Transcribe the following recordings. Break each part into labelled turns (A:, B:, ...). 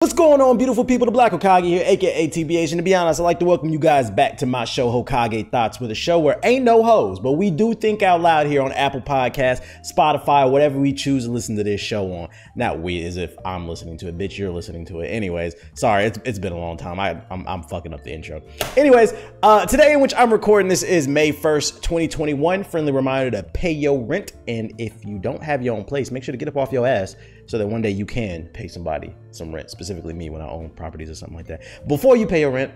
A: What's going on, beautiful people? The Black Hokage here, aka TBH, and to be honest, I'd like to welcome you guys back to my show, Hokage Thots, with a show where ain't no hoes, but we do think out loud here on Apple Podcasts, Spotify, whatever we choose to listen to this show on. Not we, as if I'm listening to it, bitch, you're listening to it. Anyways, sorry, it's been a long time. I'm fucking up the intro. Anyways, today in which I'm recording this is May 1st, 2021. Friendly reminder to pay your rent, and if you don't have your own place, make sure to get up off your ass so that one day you can pay somebody some rent, specifically me when I own properties or something like that. Before you pay your rent,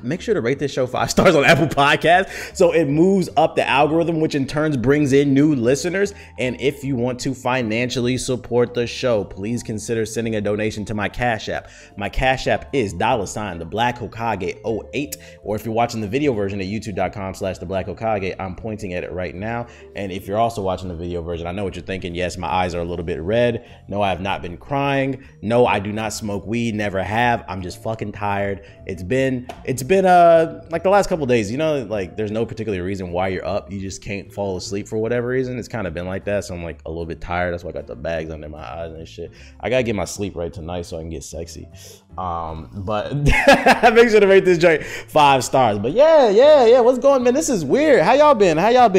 A: make sure to rate this show 5 stars on Apple Podcasts so it moves up the algorithm, which in turn brings in new listeners. And if you want to financially support the show, please consider sending a donation to my Cash App. My Cash App is $TheBlackHokage08, or if you're watching the video version at youtube.com/TheBlackHokage, I'm pointing at it right now. And if you're also watching the video version, I know what you're thinking. Yes, my eyes are a little bit red. No, I have not been crying. No, I do not smoke weed, never have. I'm just fucking tired. It's been like the last couple of days, you know, like there's no particular reason why you're up. You just can't fall asleep for whatever reason. It's kind of been like that. So I'm like a little bit tired. That's why I got the bags under my eyes and shit. I gotta get my sleep right tonight so I can get sexy. But make sure to rate this joint 5 stars. But yeah. What's going on, man? This is weird. How y'all been?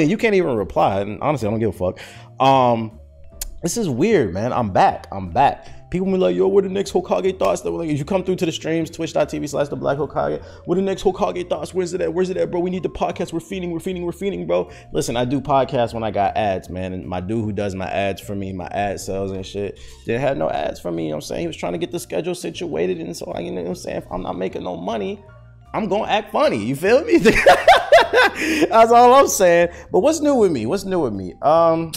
A: You can't even reply. And honestly, I don't give a fuck. This is weird, man. I'm back. People be like, yo, where the next Hokage Thoughts? That were like, if you come through to the streams, twitch.tv/TheBlackHokage, where the next Hokage Thoughts? Where's it at, bro? We need the podcast. We're feeding, bro. Listen, I do podcasts when I got ads, man. And my dude who does my ads for me, my ad sales and shit, didn't have no ads for me. You know what I'm saying? He was trying to get the schedule situated. And so, you know what I'm saying? If I'm not making no money, I'm going to act funny. You feel me? That's all I'm saying. But what's new with me?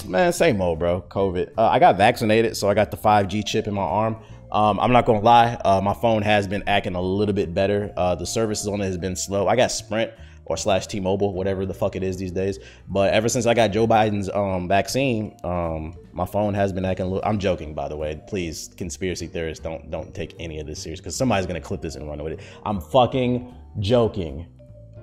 A: Man, same old, bro. COVID. I got vaccinated, so I got the 5G chip in my arm. I'm not gonna lie, my phone has been acting a little bit better. The services on it has been slow. I got Sprint or /T-Mobile, whatever the fuck it is these days. But ever since I got Joe Biden's vaccine, my phone has been acting a little. I'm joking, by the way. Please, conspiracy theorists, don't take any of this serious, because somebody's gonna clip this and run with it. I'm fucking joking,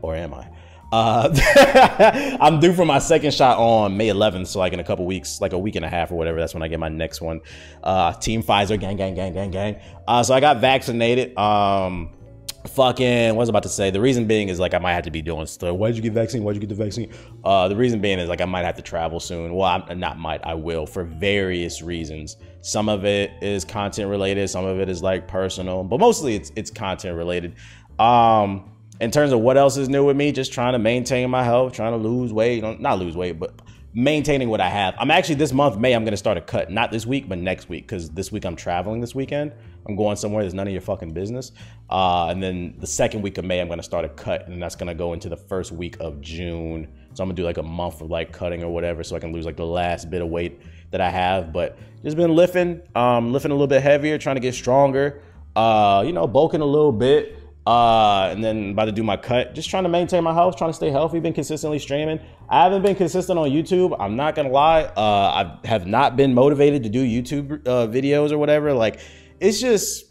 A: or am I? I'm due for my second shot on May 11th, so like in a couple weeks, like a week and a half or whatever. That's when I get my next one. Team Pfizer, gang. So I got vaccinated. Fucking, what was I about to say? The reason being is like I might have to be doing stuff. Why'd you get the vaccine? The reason being is like I might have to travel soon. Well, I will, for various reasons. Some of it is content related, some of it is like personal, but mostly it's content related. In terms of what else is new with me, just trying to maintain my health, trying to lose weight, not lose weight, but maintaining what I have. I'm actually, this month, May, I'm going to start a cut, not this week, but next week, because this week I'm traveling this weekend. I'm going somewhere that's none of your fucking business. And then the second week of May, I'm going to start a cut, and that's going to go into the first week of June. So I'm going to do like a month of like cutting or whatever, so I can lose like the last bit of weight that I have. But just been lifting a little bit heavier, trying to get stronger, you know, bulking a little bit. And then about to do my cut, just trying to maintain my health, trying to stay healthy, been consistently streaming. I haven't been consistent on YouTube. I'm not gonna lie. I have not been motivated to do YouTube videos or whatever. Like, it's just,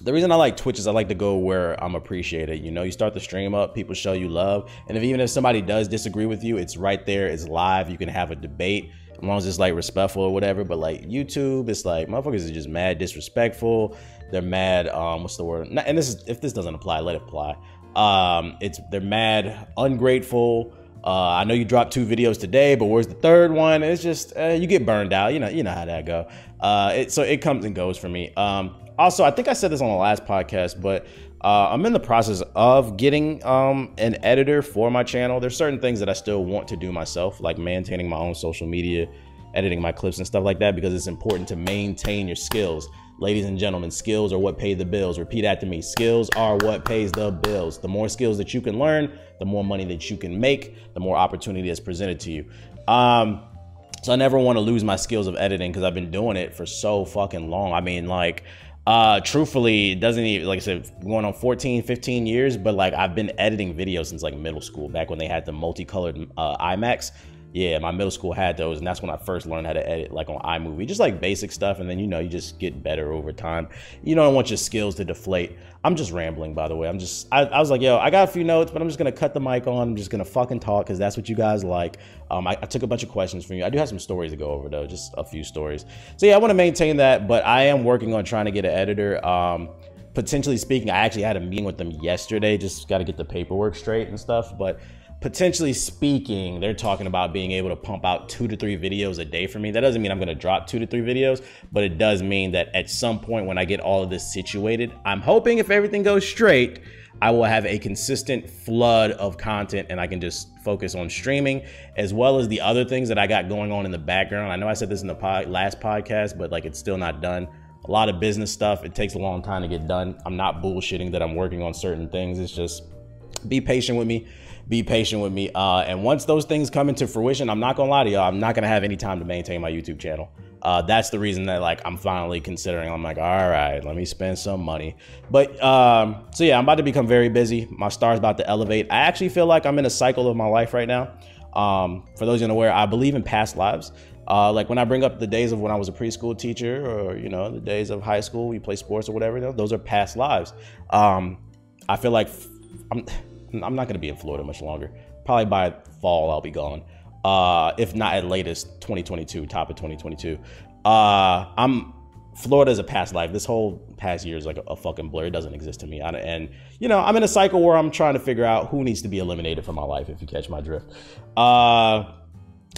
A: the reason I like Twitch is I like to go where I'm appreciated. You know, you start the stream up, people show you love. And even if somebody does disagree with you, it's right there, it's live. You can have a debate as long as it's like respectful or whatever. But like YouTube, it's like motherfuckers are just mad disrespectful. They're mad, what's the word? And this is, if this doesn't apply, let it apply. They're mad, ungrateful. I know you dropped 2 videos today, but where's the 3rd one? It's just, you get burned out. You know how that go. So it comes and goes for me. Also, I think I said this on the last podcast, but I'm in the process of getting an editor for my channel. There's certain things that I still want to do myself, like maintaining my own social media, editing my clips and stuff like that, because it's important to maintain your skills. Ladies and gentlemen, skills are what pay the bills. Repeat after me. Skills are what pays the bills. The more skills that you can learn, the more money that you can make, the more opportunity that's presented to you. So I never want to lose my skills of editing, because I've been doing it for so fucking long. I mean, like, truthfully, it doesn't even, like I said, going on 14, 15 years, but like I've been editing videos since like middle school, back when they had the multicolored iMacs. Yeah, my middle school had those, and that's when I first learned how to edit, like on iMovie, just like basic stuff, and then, you know, you just get better over time. You don't want your skills to deflate. I'm just rambling, by the way. I was like, yo, I got a few notes, but I'm just gonna cut the mic on. I'm just gonna fucking talk, because that's what you guys like. I took a bunch of questions from you. I do have some stories to go over, though, just a few stories. So yeah, I want to maintain that, but I am working on trying to get an editor. Potentially speaking, I actually had a meeting with them yesterday, just got to get the paperwork straight and stuff, but potentially speaking, they're talking about being able to pump out 2 to 3 videos a day for me. That doesn't mean I'm going to drop 2 to 3 videos, but it does mean that at some point when I get all of this situated, I'm hoping if everything goes straight, I will have a consistent flood of content and I can just focus on streaming, as well as the other things that I got going on in the background. I know I said this in the last podcast, but like, it's still not done. A lot of business stuff, it takes a long time to get done. I'm not bullshitting that I'm working on certain things. It's just, be patient with me. Be patient with me. And once those things come into fruition, I'm not gonna lie to y'all, I'm not gonna have any time to maintain my YouTube channel. That's the reason that like I'm finally considering, I'm like, all right, let me spend some money. But so yeah, I'm about to become very busy. My star's about to elevate. I actually feel like I'm in a cycle of my life right now. For those unaware, I believe in past lives. Like when I bring up the days of when I was a preschool teacher, or, you know, the days of high school, we play sports or whatever, those are past lives. I feel like I'm not going to be in Florida much longer. Probably by fall, I'll be gone. If not at latest 2022, top of 2022. Florida is a past life. This whole past year is like a fucking blur. It doesn't exist to me. And, you know, I'm in a cycle where I'm trying to figure out who needs to be eliminated from my life, if you catch my drift.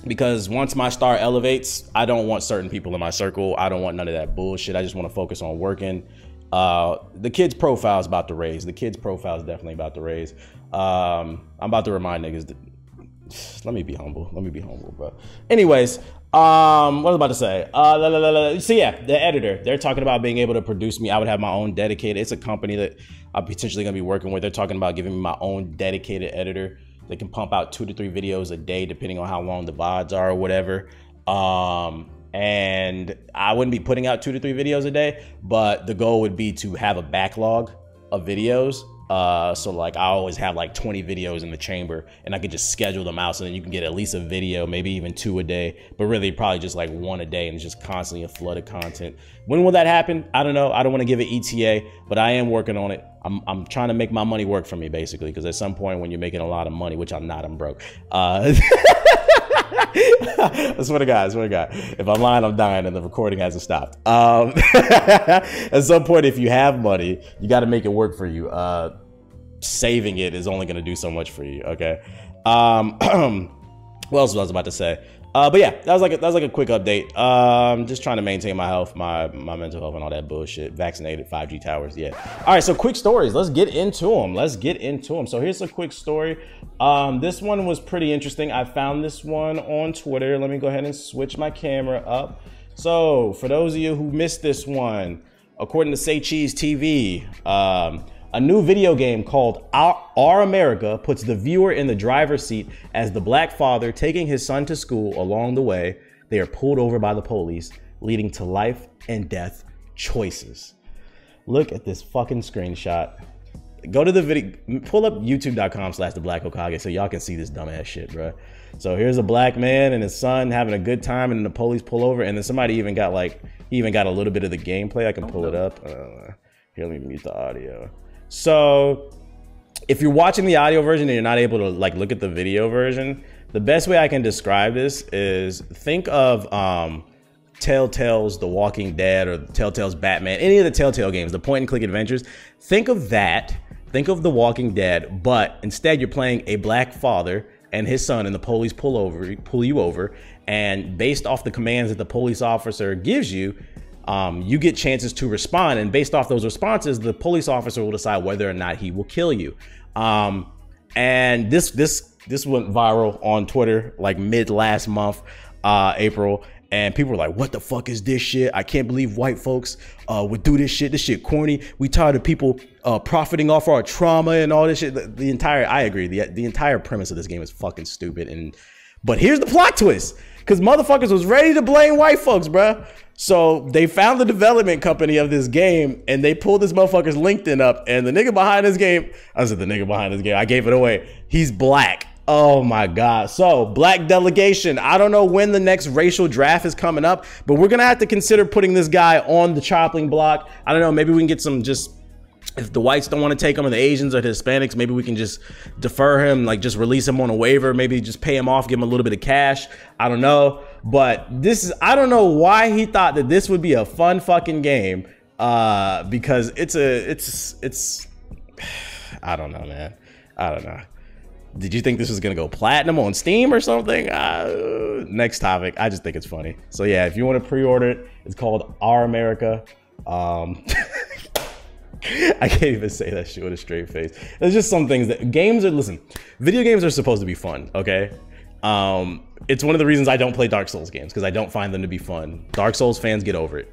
A: Because once my star elevates, I don't want certain people in my circle. I don't want none of that bullshit. I just want to focus on working. The kid's profile is about to raise. The kid's profile is definitely about to raise. I'm about to remind niggas that, let me be humble. Let me be humble, bro. Anyways, what was I about to say? So yeah, the editor, they're talking about being able to produce me. I would have my own dedicated, it's a company that I'm potentially gonna be working with. They're talking about giving me my own dedicated editor. They can pump out 2 to 3 videos a day, depending on how long the VODs are or whatever. And I wouldn't be putting out 2 to 3 videos a day, but the goal would be to have a backlog of videos. So like I always have like 20 videos in the chamber, and I could just schedule them out, so then you can get at least a video, maybe even 2 a day, but really probably just like 1 a day, and it's just constantly a flood of content. When will that happen? I don't know. I don't want to give it ETA, but I am working on it. I'm trying to make my money work for me, basically, because at some point when you're making a lot of money, which I'm not, I'm broke. I swear to God, if I'm lying, I'm dying, and the recording hasn't stopped. At some point, if you have money, you got to make it work for you. Saving it is only going to do so much for you. Okay. What else was I about to say? But yeah, that was like a quick update. Just trying to maintain my health, my mental health, and all that bullshit. Vaccinated, 5G towers, yeah. All right, so quick stories. Let's get into them. So here's a quick story. This one was pretty interesting. I found this one on Twitter. Let me go ahead and switch my camera up. So for those of you who missed this one, according to Say Cheese TV, a new video game called Our America puts the viewer in the driver's seat as the black father taking his son to school. Along the way, they are pulled over by the police, leading to life and death choices. Look at this fucking screenshot. Go to the video, pull up youtube.com/theblack.hokage so y'all can see this dumbass shit, bro. So here's a black man and his son having a good time, and then the police pull over, and then somebody even got like, he even got a little bit of the gameplay. I can pull it up. Here, let me mute the audio. So if you're watching the audio version and you're not able to like look at the video version, the best way I can describe this is think of Telltale's The Walking Dead or Telltale's Batman, any of the Telltale games, the point and click adventures. Think of that. Think of The Walking Dead, but instead you're playing a black father and his son, and the police pull you over, and based off the commands that the police officer gives you, you get chances to respond, and based off those responses, the police officer will decide whether or not he will kill you. And this went viral on Twitter like mid last month, April, and people were like, "What the fuck is this shit? I can't believe white folks would do this shit. This shit corny. We tired of people profiting off our trauma and all this shit." I agree. The entire premise of this game is fucking stupid. But here's the plot twist. Because motherfuckers was ready to blame white folks, bruh. So they found the development company of this game, and they pulled this motherfucker's LinkedIn up, and the nigga behind this game, I gave it away. He's black. Oh my God. So black delegation. I don't know when the next racial draft is coming up, but we're going to have to consider putting this guy on the chopping block. I don't know. Maybe we can get some if the whites don't want to take him or the Asians or the Hispanics, maybe we can just defer him, like just release him on a waiver, maybe just pay him off, give him a little bit of cash. I don't know. But I don't know why he thought that this would be a fun fucking game. Because it's I don't know, man. I don't know. Did you think this was gonna go platinum on Steam or something? Next topic. I just think it's funny. So yeah, if you want to pre-order it, it's called Our America. I can't even say that shit with a straight face. There's just some things that listen, video games are supposed to be fun, okay? It's one of the reasons I don't play Dark Souls games, because I don't find them to be fun. Dark Souls fans, get over it.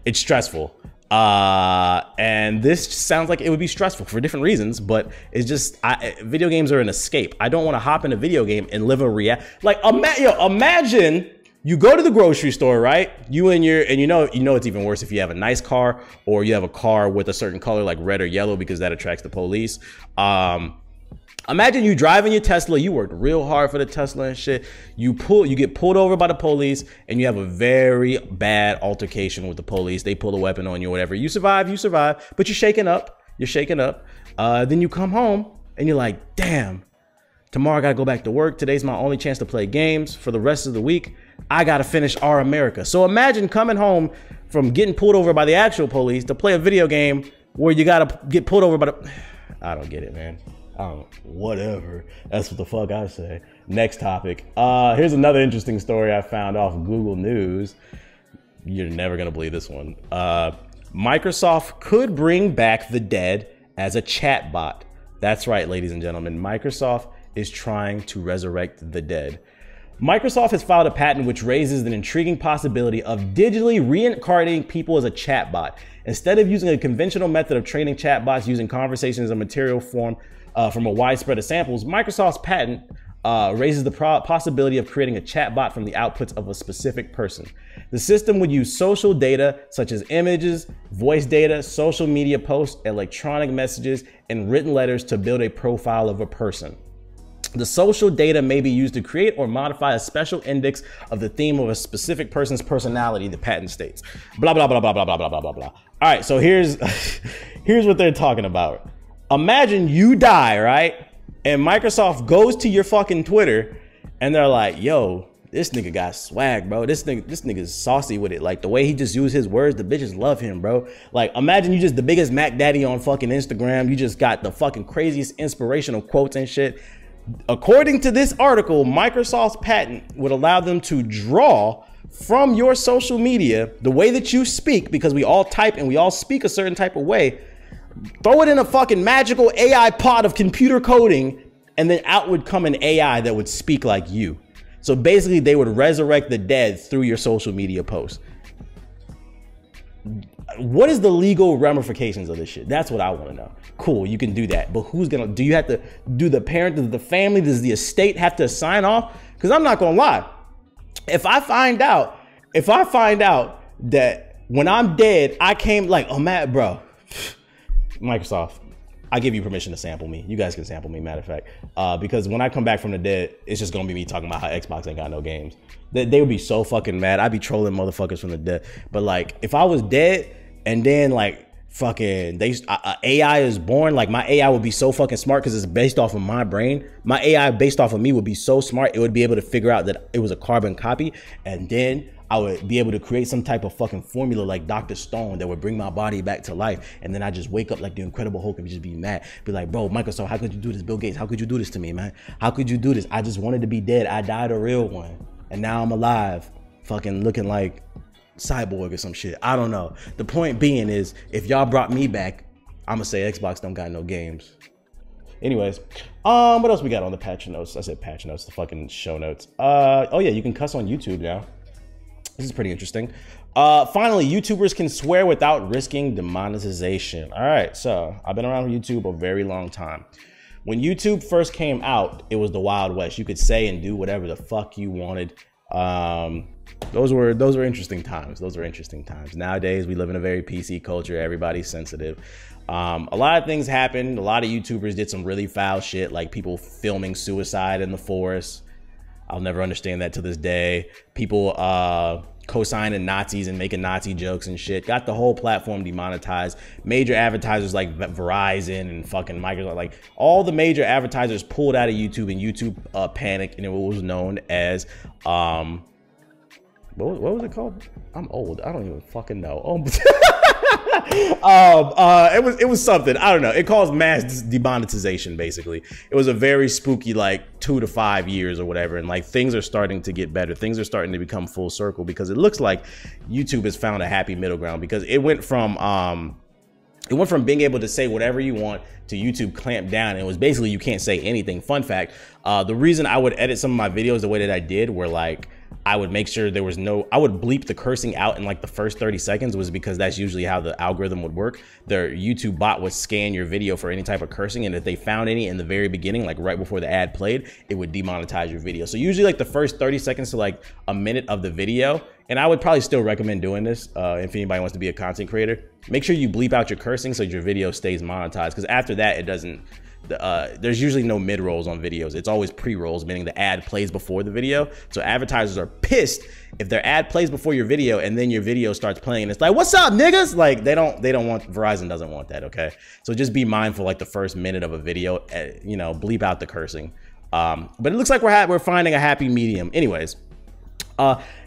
A: It's stressful. And this sounds like it would be stressful for different reasons, but it's just, video games are an escape. I don't want to hop in a video game and live imagine you go to the grocery store, right? You know it's even worse if you have a nice car or you have a car with a certain color like red or yellow, because that attracts the police. Imagine you driving your Tesla, you worked real hard for the Tesla and shit. You get pulled over by the police and you have a very bad altercation with the police. They pull a weapon on you or whatever. You survive, but you're shaken up. Then you come home and you're like, damn, tomorrow I gotta go back to work. Today's my only chance to play games for the rest of the week. I gotta finish Our America. So imagine coming home from getting pulled over by the actual police to play a video game where you gotta get pulled over by the... I don't get it, man. Whatever. That's what the fuck I say. Next topic. Here's another interesting story I found off Google News. You're never gonna believe this one. Microsoft could bring back the dead as a chatbot. That's right, ladies and gentlemen. Microsoft is trying to resurrect the dead. Microsoft has filed a patent which raises an intriguing possibility of digitally reincarnating people as a chatbot. Instead of using a conventional method of training chatbots using conversations as a material form from a wide spread of samples, Microsoft's patent raises the possibility of creating a chatbot from the outputs of a specific person. The system would use social data such as images, voice data, social media posts, electronic messages, and written letters to build a profile of a person. The social data may be used to create or modify a special index of the theme of a specific person's personality, the patent states. Blah, blah, blah, blah, blah, blah, blah, blah, blah, blah. All right, so here's what they're talking about. Imagine you die, right? And Microsoft goes to your fucking Twitter and they're like, yo, this nigga got swag, bro. This nigga's saucy with it. Like the way he just used his words, the bitches love him, bro. Like imagine you just the biggest Mac Daddy on fucking Instagram. You just got the fucking craziest inspirational quotes and shit. According to this article, Microsoft's patent would allow them to draw from your social media the way that you speak, because we all type and we all speak a certain type of way. Throw it in a fucking magical AI pot of computer coding, and then out would come an AI that would speak like you. So basically, they would resurrect the dead through your social media posts. What is the legal ramifications of this shit? That's what I want to know. Cool, you can do that, but who's gonna? Do you have to do the parent, does the family, does the estate have to sign off? Because I'm not gonna lie, if I find out that when I'm dead, I came like, oh man, bro, Microsoft, I give you permission to sample me. You guys can sample me, matter of fact, because when I come back from the dead, it's just gonna be me talking about how Xbox ain't got no games. They would be so fucking mad. I'd be trolling motherfuckers from the dead. But like, if I was dead and then like fucking AI is born, like my AI would be so fucking smart because it's based off of my brain. My AI based off of me would be so smart, it would be able to figure out that it was a carbon copy, and then I would be able to create some type of fucking formula like Dr. Stone that would bring my body back to life. And then I just wake up like the Incredible Hulk and just be mad. Be like, bro, Microsoft, how could you do this? Bill Gates, how could you do this to me, man? How could you do this? I just wanted to be dead. I died a real one. And now I'm alive, fucking looking like Cyborg or some shit. I don't know. The point being is, if y'all brought me back, I'm gonna say Xbox don't got no games. Anyways, what else we got on the patch notes? I said patch notes, the fucking show notes. Oh yeah, you can cuss on YouTube now. This is pretty interesting. Finally, YouTubers can swear without risking demonetization. All right, so I've been around YouTube a very long time. When YouTube first came out, it was the Wild West. You could say and do whatever the fuck you wanted. Those were interesting times. Those were interesting times. Nowadays, we live in a very PC culture. Everybody's sensitive. A lot of things happened. A lot of YouTubers did some really foul shit, like people filming suicide in the forest. I'll never understand that to this day. People co-signing Nazis and making Nazi jokes and shit. Got the whole platform demonetized. Major advertisers like Verizon and fucking Microsoft, like all the major advertisers pulled out of YouTube, and YouTube panicked, and it was known as what was it called? I'm old. I don't even fucking know. It was something. I don't know. It caused mass demonetization, basically. It was a very spooky, like 2 to 5 years or whatever. And like things are starting to get better. Things are starting to become full circle, because it looks like YouTube has found a happy middle ground, because it went from being able to say whatever you want to YouTube clamped down. And it was basically, you can't say anything. Fun fact, the reason I would edit some of my videos the way that I did, were like, I would make sure there was I would bleep the cursing out in like the first 30 seconds, was because that's usually how the algorithm would work. Their YouTube bot would scan your video for any type of cursing, and if they found any in the very beginning, like right before the ad played, it would demonetize your video. So usually like the first 30 seconds to like a minute of the video, and I would probably still recommend doing this if anybody wants to be a content creator, make sure you bleep out your cursing so your video stays monetized, because after that it doesn't. There's usually no mid-rolls on videos. It's always pre-rolls, meaning the ad plays before the video. So advertisers are pissed if their ad plays before your video and then your video starts playing and it's like, what's up, niggas? Like they don't want, Verizon doesn't want that, okay? So just be mindful, like the first minute of a video, you know, bleep out the cursing. But it looks like we're finding a happy medium. Anyways.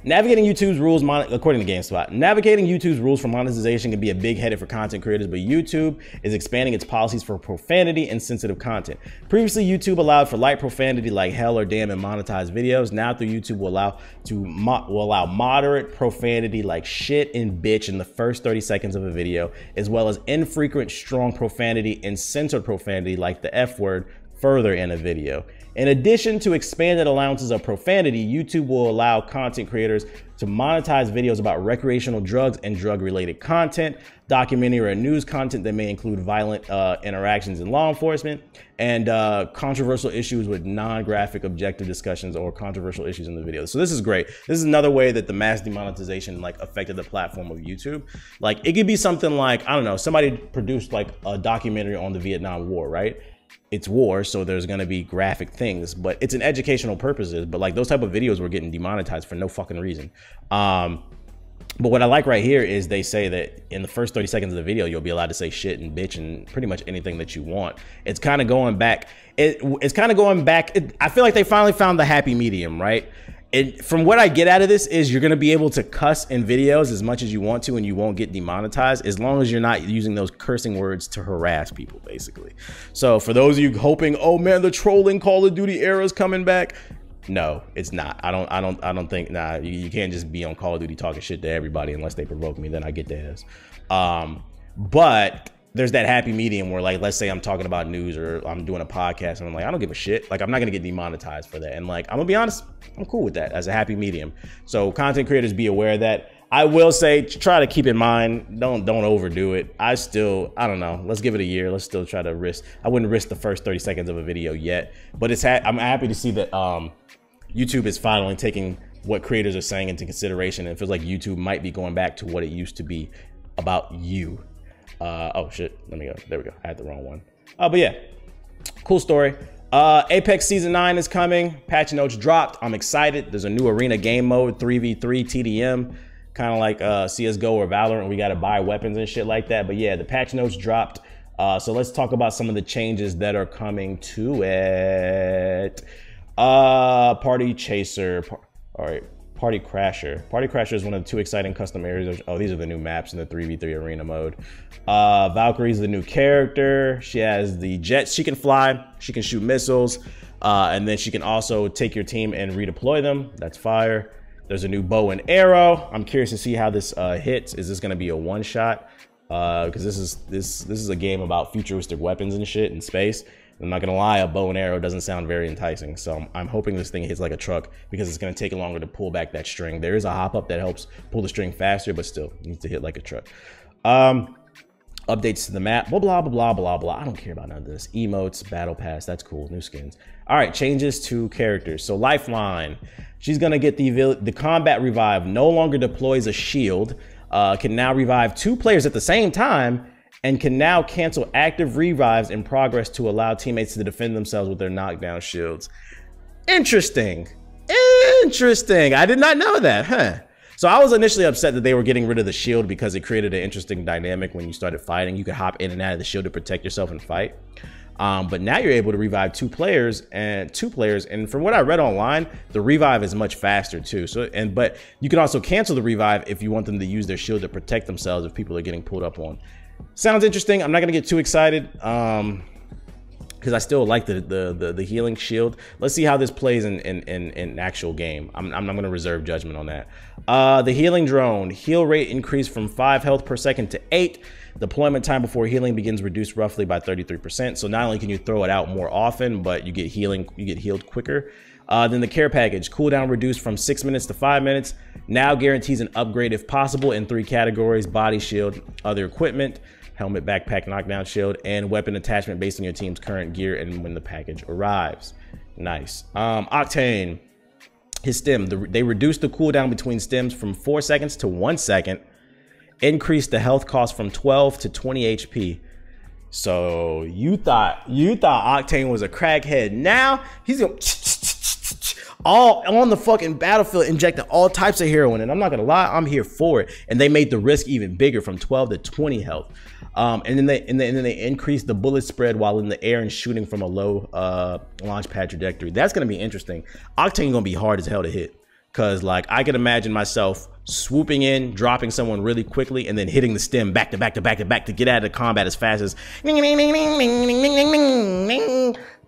A: Navigating YouTube's rules, according to GameSpot, navigating YouTube's rules for monetization can be a big headache for content creators, but YouTube is expanding its policies for profanity and sensitive content. Previously, YouTube allowed for light profanity like hell or damn in monetized videos. Now, through YouTube, will allow moderate profanity like shit and bitch in the first 30 seconds of a video, as well as infrequent, strong profanity and censored profanity like the F word further in a video. In addition to expanded allowances of profanity, YouTube will allow content creators to monetize videos about recreational drugs and drug-related content, documentary or news content that may include violent interactions in law enforcement, and controversial issues with non-graphic objective discussions or controversial issues in the video. So this is great. This is another way that the mass demonetization like affected the platform of YouTube. Like it could be something like, I don't know, somebody produced like a documentary on the Vietnam War, right? It's war, so there's gonna be graphic things, but it's an educational purposes. But like those type of videos were getting demonetized for no fucking reason. But what I like right here is they say that in the first 30 seconds of the video, you'll be allowed to say shit and bitch and pretty much anything that you want. It's kind of going back. It's kind of going back. I feel like they finally found the happy medium, right? From what I get out of this is you're going to be able to cuss in videos as much as you want to, and you won't get demonetized as long as you're not using those cursing words to harass people, basically. So for those of you hoping, oh man, the trolling Call of Duty era is coming back. No, it's not. I don't think, nah, you can't just be on Call of Duty talking shit to everybody unless they provoke me, then I get theirs. But there's that happy medium where, like, let's say I'm talking about news or I'm doing a podcast and I'm like, I don't give a shit. Like, I'm not gonna get demonetized for that. And like, I'm gonna be honest, I'm cool with that as a happy medium. So content creators, be aware of that. I will say, try to keep in mind, don't overdo it. I don't know. Let's give it a year. Let's still try to risk. I wouldn't risk the first 30 seconds of a video yet, but I'm happy to see that YouTube is finally taking what creators are saying into consideration. And it feels like YouTube might be going back to what it used to be about you. Oh shit, let me go. There we go. I had the wrong one. But yeah, cool story. Apex Season 9 is coming. Patch notes dropped. I'm excited. There's a new arena game mode, 3v3 TDM, kind of like CSGO or Valorant. We got to buy weapons and shit like that. But yeah, the patch notes dropped. So let's talk about some of the changes that are coming to it. Party Chaser. All right. Party Crasher. Party Crasher is one of the 2 exciting custom areas. Oh, these are the new maps in the 3v3 arena mode. Valkyrie's the new character. She has the jets she can fly. She can shoot missiles. And then she can also take your team and redeploy them. That's fire. There's a new bow and arrow. I'm curious to see how this hits. Is this going to be a one-shot? Because this is a game about futuristic weapons and shit in space. I'm not gonna lie, a bow and arrow doesn't sound very enticing. So I'm hoping this thing hits like a truck because it's gonna take longer to pull back that string. There is a hop up that helps pull the string faster, but still needs to hit like a truck. Updates to the map, blah, blah, blah, blah, blah. I don't care about none of this. Emotes, battle pass, that's cool, new skins. All right, changes to characters. So Lifeline, she's gonna get the combat revive, no longer deploys a shield, can now revive 2 players at the same time, and can now cancel active revives in progress to allow teammates to defend themselves with their knockdown shields. Interesting. Interesting. I did not know that, huh? So I was initially upset that they were getting rid of the shield because it created an interesting dynamic when you started fighting. You could hop in and out of the shield to protect yourself and fight. But now you're able to revive two players, and from what I read online, the revive is much faster too. But you can also cancel the revive if you want them to use their shield to protect themselves if people are getting pulled up on. Sounds interesting. I'm not gonna get too excited because I still like the healing shield. Let's see how this plays in actual game. I'm gonna reserve judgment on that. The healing drone, heal rate increased from 5 health per second to 8. Deployment time before healing begins reduced roughly by 33%. So not only can you throw it out more often, but you get healed quicker. Then the care package, cooldown reduced from 6 minutes to 5 minutes. Now guarantees an upgrade if possible in 3 categories: body shield, other equipment, helmet, backpack, knockdown shield, and weapon attachment based on your team's current gear and when the package arrives. Nice. Octane, his stem, they reduced the cooldown between stems from 4 seconds to 1 second. Increased the health cost from 12 to 20 HP. So you thought Octane was a crackhead. Now he's gonna all on the fucking battlefield injecting all types of heroin, and I'm not gonna lie, I'm here for it. And they made the risk even bigger from 12 to 20 health. And then they increased the bullet spread while in the air and shooting from a low launch pad trajectory. That's gonna be interesting. Octane gonna be hard as hell to hit, cause like I could imagine myself swooping in, dropping someone really quickly, and then hitting the stem back to back to back to back to get out of the combat as fast as that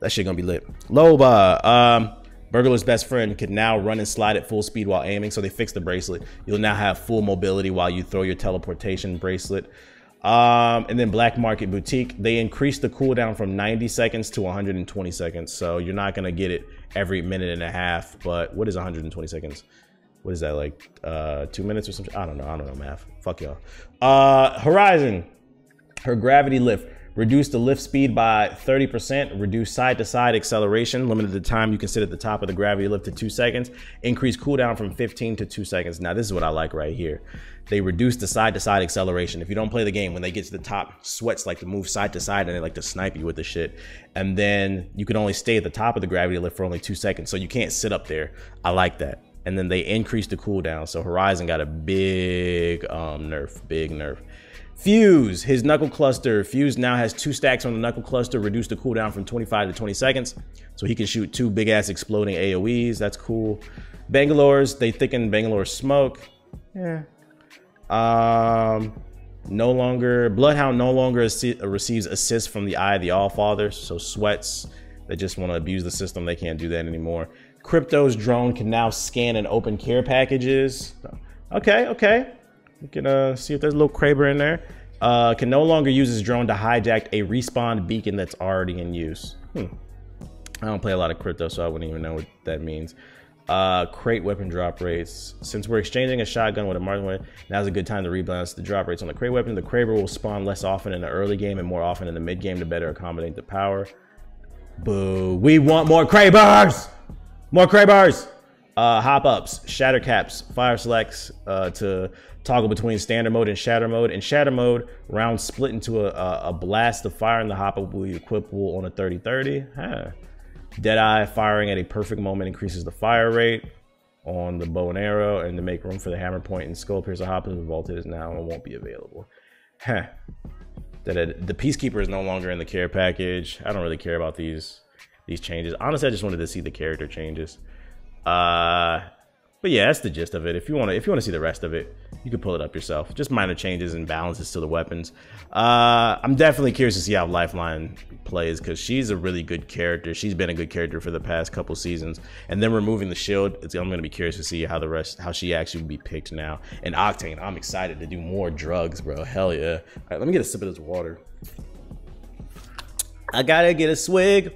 A: shit gonna be lit. Loba, Burglar's best friend could now run and slide at full speed while aiming, so they fixed the bracelet. You'll now have full mobility while you throw your teleportation bracelet. And then Black Market Boutique, they increased the cooldown from 90 seconds to 120 seconds. So you're not gonna get it every minute and a half, but what is 120 seconds? What is that, like 2 minutes or something? I don't know math. Fuck y'all. Horizon, her gravity lift. Reduced the lift speed by 30%, reduced side-to-side acceleration, limited the time you can sit at the top of the gravity lift to 2 seconds, increased cooldown from 15 to 2 seconds. Now, this is what I like right here. They reduced the side-to-side acceleration. If you don't play the game, when they get to the top, sweats like to move side-to-side, and they like to snipe you with the shit. And then you can only stay at the top of the gravity lift for only 2 seconds, so you can't sit up there. I like that. And then they increased the cooldown, so Horizon got a big nerf. Fuse, his knuckle cluster. Fuse now has 2 stacks on the knuckle cluster, reduced the cooldown from 25 to 20 seconds. So he can shoot 2 big ass exploding AoEs. That's cool. Bangalore's, they thickened Bangalore's smoke. Yeah. Bloodhound no longer receives assists from the Eye of the Allfather. So sweats, they just want to abuse the system. They can't do that anymore. Crypto's drone can now scan and open care packages. Okay. You can see if there's a little Kraber in there. Can no longer use his drone to hijack a respawn beacon that's already in use. I don't play a lot of crypto, so I wouldn't even know what that means. Crate weapon drop rates. Since we're exchanging a shotgun with a marksman weapon, now's a good time to rebalance the drop rates on the crate weapon. The Kraber will spawn less often in the early game and more often in the mid game to better accommodate the power. Boo. We want more Krabers! More Krabers! Hop ups, shatter caps, fire selects to toggle between standard mode and shatter mode. In shatter mode, rounds split into a blast of fire, and the hop up will be equipable on a 30-30. Huh. Deadeye, firing at a perfect moment increases the fire rate on the bow and arrow, and to make room for the hammer point and skull piercer hop up, the vaulted is now and won't be available. Huh. The Peacekeeper is no longer in the care package. I don't really care about these changes. Honestly, I just wanted to see the character changes. But yeah, that's the gist of it. If you want to see the rest of it, you can pull it up yourself. Just minor changes and balances to the weapons. I'm definitely curious to see how Lifeline plays, because she's a really good character. She's been a good character for the past couple seasons. And then removing the shield, I'm going to be curious to see how she actually will be picked now. And Octane, I'm excited to do more drugs, bro. Hell yeah. All right, let me get a sip of this water. I gotta get a swig.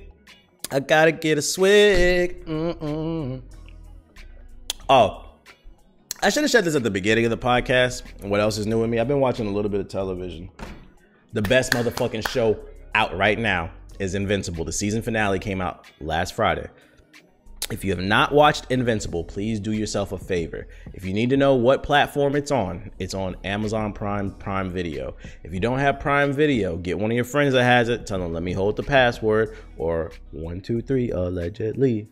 A: Oh, I should have said this at the beginning of the podcast. What else is new with me? I've been watching a little bit of television. The best motherfucking show out right now is Invincible. The season finale came out last Friday. If you have not watched Invincible, please do yourself a favor. If you need to know what platform it's on Amazon Prime Video. If you don't have Prime Video, get one of your friends that has it. Tell them, let me hold the password, or 123 allegedly.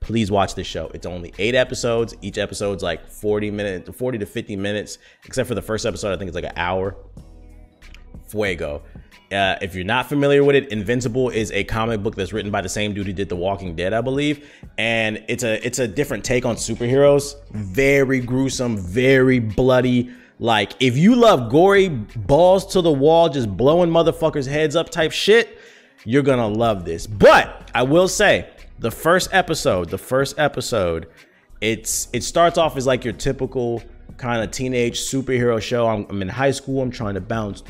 A: Please watch this show. It's only 8 episodes. Each episode's like 40 to 50 minutes, except for the first episode. I think it's like an hour. Fuego. If you're not familiar with it, Invincible is a comic book that's written by the same dude who did The Walking Dead, I believe. And it's a different take on superheroes. Very gruesome, very bloody. Like, if you love gory, balls to the wall, just blowing motherfuckers' heads up type shit, you're gonna love this. But I will say, the first episode, it starts off as like your typical kind of teenage superhero show. I'm in high school. I'm trying to balance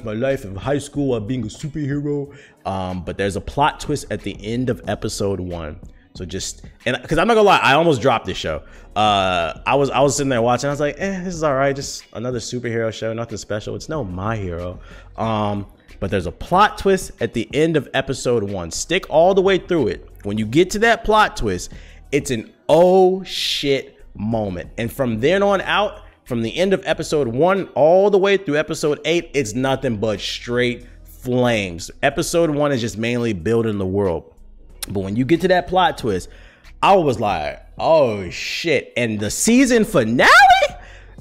A: my life in high school while being a superhero. But there's a plot twist at the end of episode 1. So because I'm not gonna lie, I almost dropped this show. I was sitting there watching. I was like, this is all right. Just another superhero show, nothing special. It's no My Hero. But there's a plot twist at the end of episode 1. Stick all the way through it. When you get to that plot twist, it's an oh shit moment. And from then on out, from the end of episode 1 all the way through episode 8, it's nothing but straight flames. Episode 1 is just mainly building the world. But when you get to that plot twist, I was like, oh shit. And the season finale,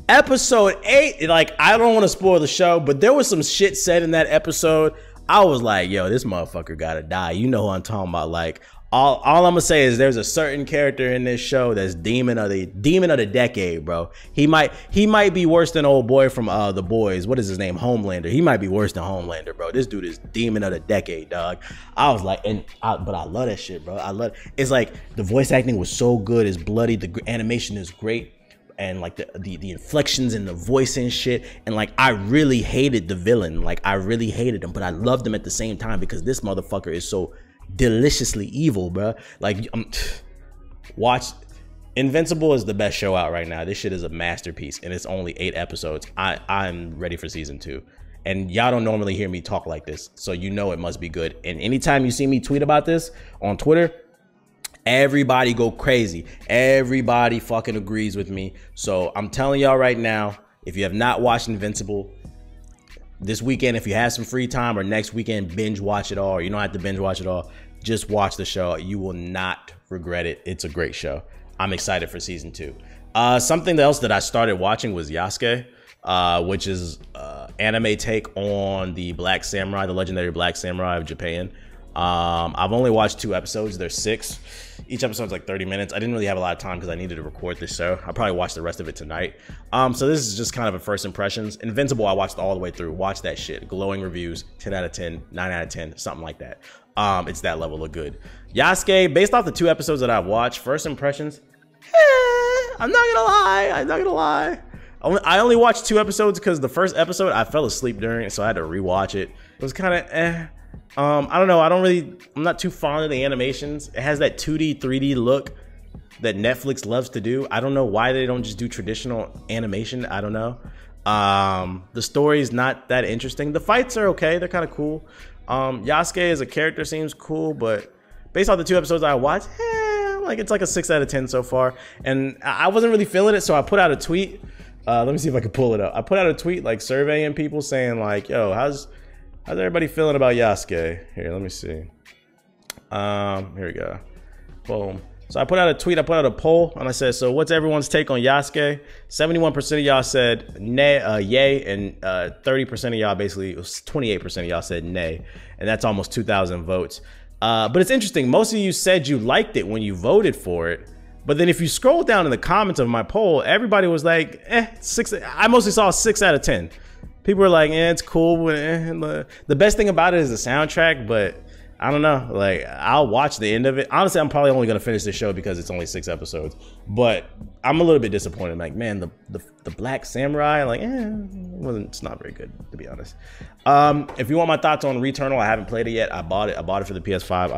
A: episode 8, like, I don't want to spoil the show, but there was some shit said in that episode. I was like, yo, this motherfucker gotta die. You know who I'm talking about. Like, all I'm gonna say is there's a certain character in this show that's demon of the decade, bro. He might be worse than old boy from The Boys. What is his name? Homelander. He might be worse than Homelander, bro. This dude is demon of the decade, dog. I was like, but I love that shit, bro. I love it. It's like the voice acting was so good. It's bloody. The animation is great. And like the inflections in the voice and shit. And like, I really hated the villain. Like, I really hated him, but I loved him at the same time because this motherfucker is so deliciously evil, bro. Like, watch Invincible is the best show out right now. This shit is a masterpiece, and it's only 8 episodes. I'm ready for season 2, and y'all don't normally hear me talk like this, so you know it must be good. And anytime you see me tweet about this on Twitter, everybody go crazy. Everybody fucking agrees with me. So I'm telling y'all right now, if you have not watched Invincible, this weekend, if you have some free time, or next weekend, binge watch it all. Or you don't have to binge watch it all. Just watch the show. You will not regret it. It's a great show. I'm excited for season 2. Something else that I started watching was Hbcus, which is anime take on the Black Samurai, the legendary Black Samurai of Japan. I've only watched 2 episodes. There's 6. Each episode's like 30 minutes. I didn't really have a lot of time because I needed to record this show. I'll probably watch the rest of it tonight. So this is just kind of a first impressions. Invincible, I watched all the way through. Watch that shit. Glowing reviews, 10 out of 10, 9 out of 10, something like that. It's that level of good. Hbcus, based off the 2 episodes that I've watched, first impressions, I'm not gonna lie. I only watched 2 episodes because the first episode I fell asleep during, so I had to rewatch it. It was kind of I don't know. I'm not too fond of the animations. It has that 2D, 3D look that Netflix loves to do. I don't know why they don't just do traditional animation. I don't know. The story's not that interesting. The fights are okay. They're kind of cool. Hbcus as a character seems cool, but based on the 2 episodes I watched, like, it's like a 6 out of 10 so far. And I wasn't really feeling it, so I put out a tweet. Let me see if I can pull it up. I put out a tweet, like, surveying people, saying like, yo, how's everybody feeling about Hbcus? Here, let me see. Here we go. Boom. So I put out a tweet, I put out a poll, and I said, so what's everyone's take on Hbcus? 71% of y'all said nay, yay, and 30% of y'all, basically, it was 28% of y'all said nay. And that's almost 2,000 votes. But it's interesting, most of you said you liked it when you voted for it. But then if you scroll down in the comments of my poll, everybody was like, 6. I mostly saw 6 out of 10. People were like, it's cool. The best thing about it is the soundtrack, but I don't know. Like, I'll watch the end of it. Honestly, I'm probably only going to finish this show because it's only 6 episodes. But I'm a little bit disappointed. Like, man, the Black Samurai, like, it's not very good, to be honest. If you want my thoughts on Returnal, I haven't played it yet. I bought it for the PS5.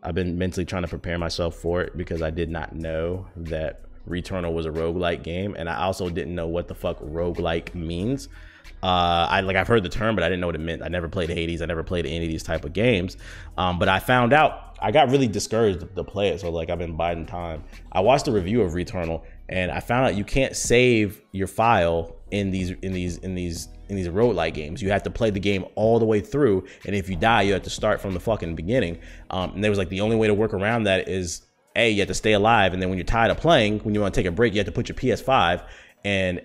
A: I've been mentally trying to prepare myself for it because I did not know that Returnal was a roguelike game, and I also didn't know what the fuck roguelike means. I've heard the term, but I didn't know what it meant. I never played Hades. I never played any of these type of games. But I found out, I got really discouraged to play it. So like I've been biding time. I watched a review of Returnal and I found out you can't save your file in these roguelike games. You have to play the game all the way through. And if you die, you have to start from the fucking beginning. And there was like the only way to work around that is you have to stay alive. And then when you're tired of playing, when you want to take a break, you have to put your PS5 in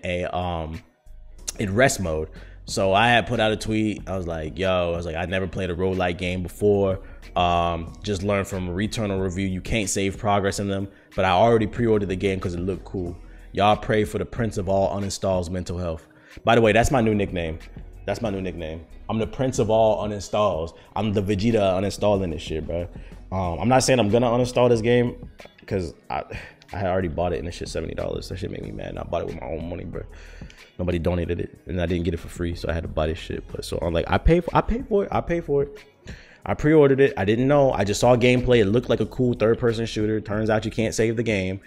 A: in rest mode. So I had put out a tweet. I was like, I never played a roguelike game before. Just learned from a Returnal review, you can't save progress in them, but I already pre-ordered the game because it looked cool. Y'all pray for the Prince of all uninstalls mental health. By the way, that's my new nickname. That's my new nickname. I'm the Prince of all uninstalls. I'm the Vegeta uninstalling this shit, bro. I'm not saying I'm gonna uninstall this game because I had already bought it and this shit $70. That shit made me mad. And I bought it with my own money, bro. Nobody donated it, and I didn't get it for free, so I had to buy this shit. But so I'm like, I paid for it. I pre-ordered it. I didn't know. I just saw gameplay. It looked like a cool third-person shooter. Turns out you can't save the game.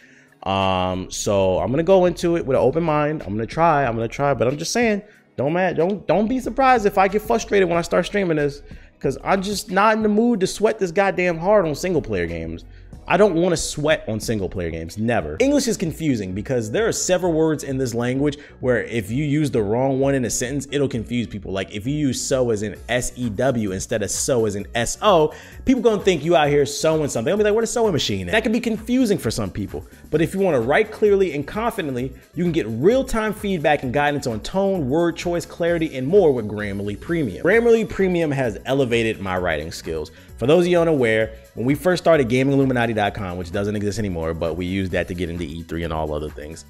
A: So I'm gonna go into it with an open mind. I'm gonna try. But I'm just saying, don't be surprised if I get frustrated when I start streaming this, because I'm just not in the mood to sweat this goddamn hard on single-player games. I don't want to sweat on single player games, never. English is confusing because there are several words in this language where if you use the wrong one in a sentence, it'll confuse people. Like if you use so as in S-E-W instead of so as in S-O, people gonna think you out here sewing something. They'll be like, where's the sewing machine at? That can be confusing for some people. But if you want to write clearly and confidently, you can get real-time feedback and guidance on tone, word choice, clarity, and more with Grammarly Premium. Grammarly Premium has elevated my writing skills. For those of you unaware, when we first started GamingIlluminati.com, which doesn't exist anymore, but we used that to get into E3 and all other things.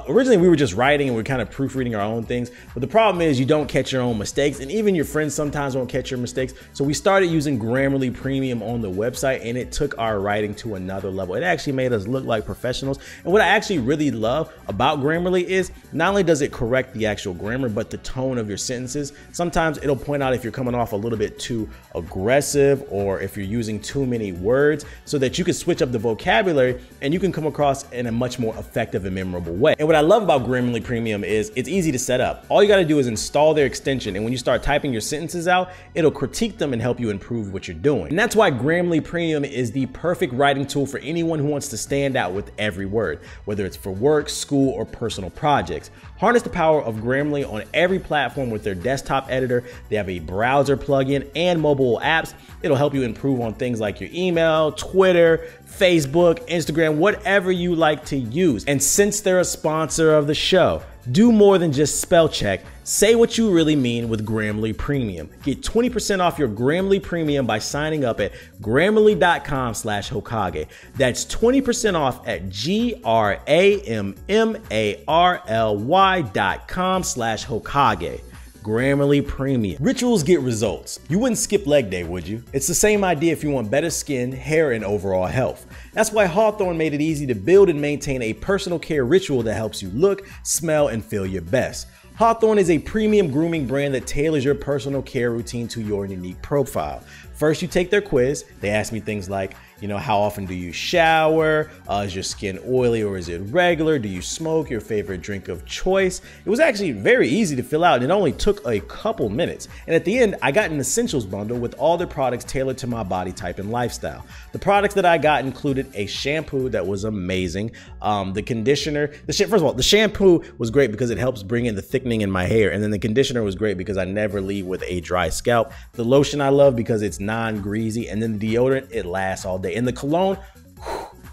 A: Originally, we were just writing and we were kind of proofreading our own things. But the problem is you don't catch your own mistakes, and even your friends sometimes won't catch your mistakes. So we started using Grammarly Premium on the website, and it took our writing to another level. It actually made us look like professionals. And what I actually really love about Grammarly is not only does it correct the actual grammar, but the tone of your sentences. Sometimes it'll point out if you're coming off a little bit too aggressive or if you're using too many words, so that you can switch up the vocabulary and you can come across in a much more effective and memorable way. And what I love about Grammarly Premium is it's easy to set up. All you got to do is install their extension, and when you start typing your sentences out, it'll critique them and help you improve what you're doing. And that's why Grammarly Premium is the perfect writing tool for anyone who wants to stand out with every word, whether it's for work, school, or personal projects. Harness the power of Grammarly on every platform with their desktop editor. They have a browser plugin and mobile apps. It'll help you improve on things like your email, Twitter, Facebook, Instagram, whatever you like to use. And since they're a sponsor of the show, do more than just spell check. Say what you really mean with Grammarly Premium. Get 20% off your Grammarly Premium by signing up at Grammarly.com/Hokage. That's 20% off at Grammarly.com/Hokage. Grammarly Premium. Rituals get results. You wouldn't skip leg day, would you? It's the same idea if you want better skin, hair, and overall health. That's why Hawthorne made it easy to build and maintain a personal care ritual that helps you look, smell, and feel your best. Hawthorne is a premium grooming brand that tailors your personal care routine to your unique profile. First, you take their quiz. They ask me things like, how often do you shower? Is your skin oily or is it regular? Do you smoke? Your favorite drink of choice? It was actually very easy to fill out, and it only took a couple minutes. And at the end, I got an essentials bundle with all their products tailored to my body type and lifestyle. The products that I got included a shampoo that was amazing, the conditioner, first of all, the shampoo was great because it helps bring in the thickening in my hair, and then the conditioner was great because I never leave with a dry scalp. The lotion I love because it's non-greasy, and then the deodorant, it lasts all day. And the cologne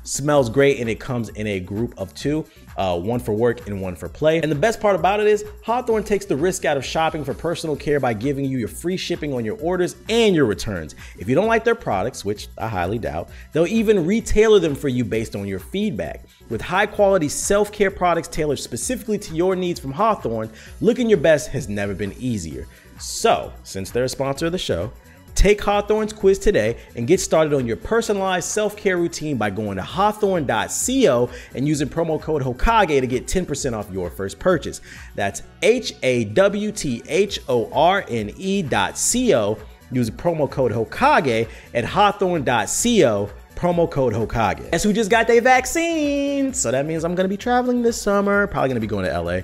A: smells great, and it comes in a group of two, one for work and one for play. And the best part about it is Hawthorne takes the risk out of shopping for personal care by giving you your free shipping on your orders and your returns. If you don't like their products, which I highly doubt, they'll even retailer them for you based on your feedback. With high quality self-care products tailored specifically to your needs from Hawthorne, looking your best has never been easier. So, since they're a sponsor of the show, take Hawthorne's quiz today and get started on your personalized self-care routine by going to hawthorne.co and using promo code Hokage to get 10% off your first purchase. That's HAWTHORNE.co. Use promo code Hokage at hawthorne.co. Promo code Hokage. Guess who just got their vaccine? So that means I'm gonna be traveling this summer, probably gonna be going to LA.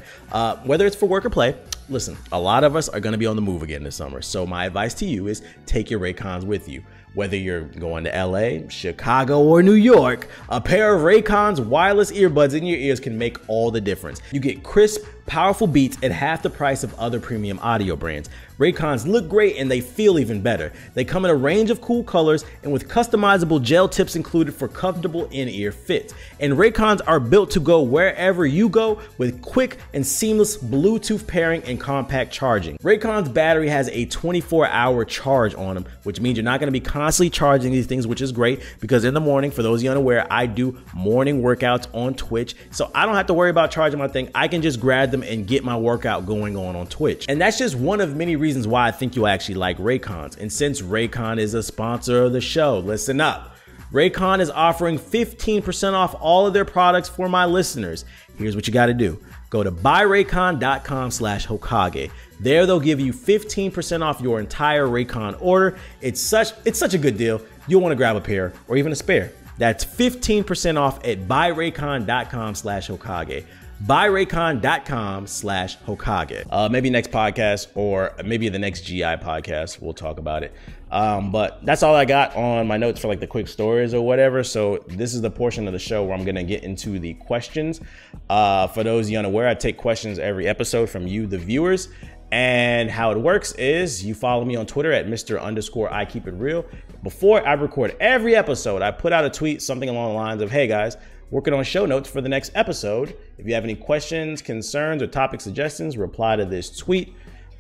A: Whether it's for work or play, listen, a lot of us are going to be on the move again this summer. So my advice to you is take your Raycons with you. Whether you're going to LA, Chicago, or New York, a pair of Raycons wireless earbuds in your ears can make all the difference. You get crisp, powerful beats at half the price of other premium audio brands. Raycons look great and they feel even better. They come in a range of cool colors and with customizable gel tips included for comfortable in-ear fits. And Raycons are built to go wherever you go with quick and seamless Bluetooth pairing and compact charging. Raycon's battery has a 24-hour charge on them, which means you're not going to be constantly charging these things, which is great because in the morning, for those of you unaware, I do morning workouts on Twitch. So I don't have to worry about charging my thing. I can just grab them and get my workout going on Twitch. And that's just one of many reasons why I think you'll actually like Raycons. And since Raycon is a sponsor of the show, listen up. Raycon is offering 15% off all of their products for my listeners. Here's what you got to do. Go to buyraycon.com/Hokage. There they'll give you 15% off your entire Raycon order. It's such a good deal. You'll want to grab a pair or even a spare. That's 15% off at buyraycon.com/Hokage. buyraycon.com/Hokage. Maybe next podcast or maybe the next GI podcast, we'll talk about it. But that's all I got on my notes for like the quick stories or whatever. So this is the portion of the show where I'm going to get into the questions. For those of you unaware, I take questions every episode from you, the viewers. And how it works is you follow me on Twitter at Mr_I_Keep_It_Real. Before I record every episode, I put out a tweet, something along the lines of, hey guys, working on show notes for the next episode. If you have any questions, concerns, or topic suggestions, reply to this tweet.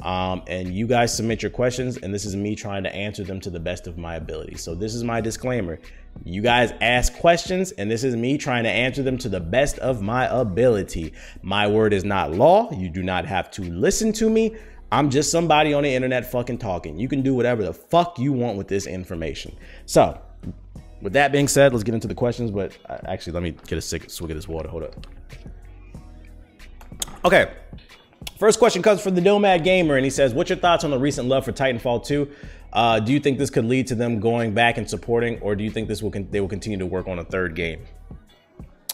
A: And you guys submit your questions, and this is me trying to answer them to the best of my ability. So this is my disclaimer. You guys ask questions, and this is me trying to answer them to the best of my ability. My word is not law. You do not have to listen to me. I'm just somebody on the internet fucking talking. You can do whatever the fuck you want with this information. So with that being said, let's get into the questions. But actually, let me get a swig of this water. Hold up. Okay. First question comes from the Nomad Gamer, and he says, what's your thoughts on the recent love for Titanfall 2? Do you think this could lead to them going back and supporting, or do you think they will continue to work on a third game?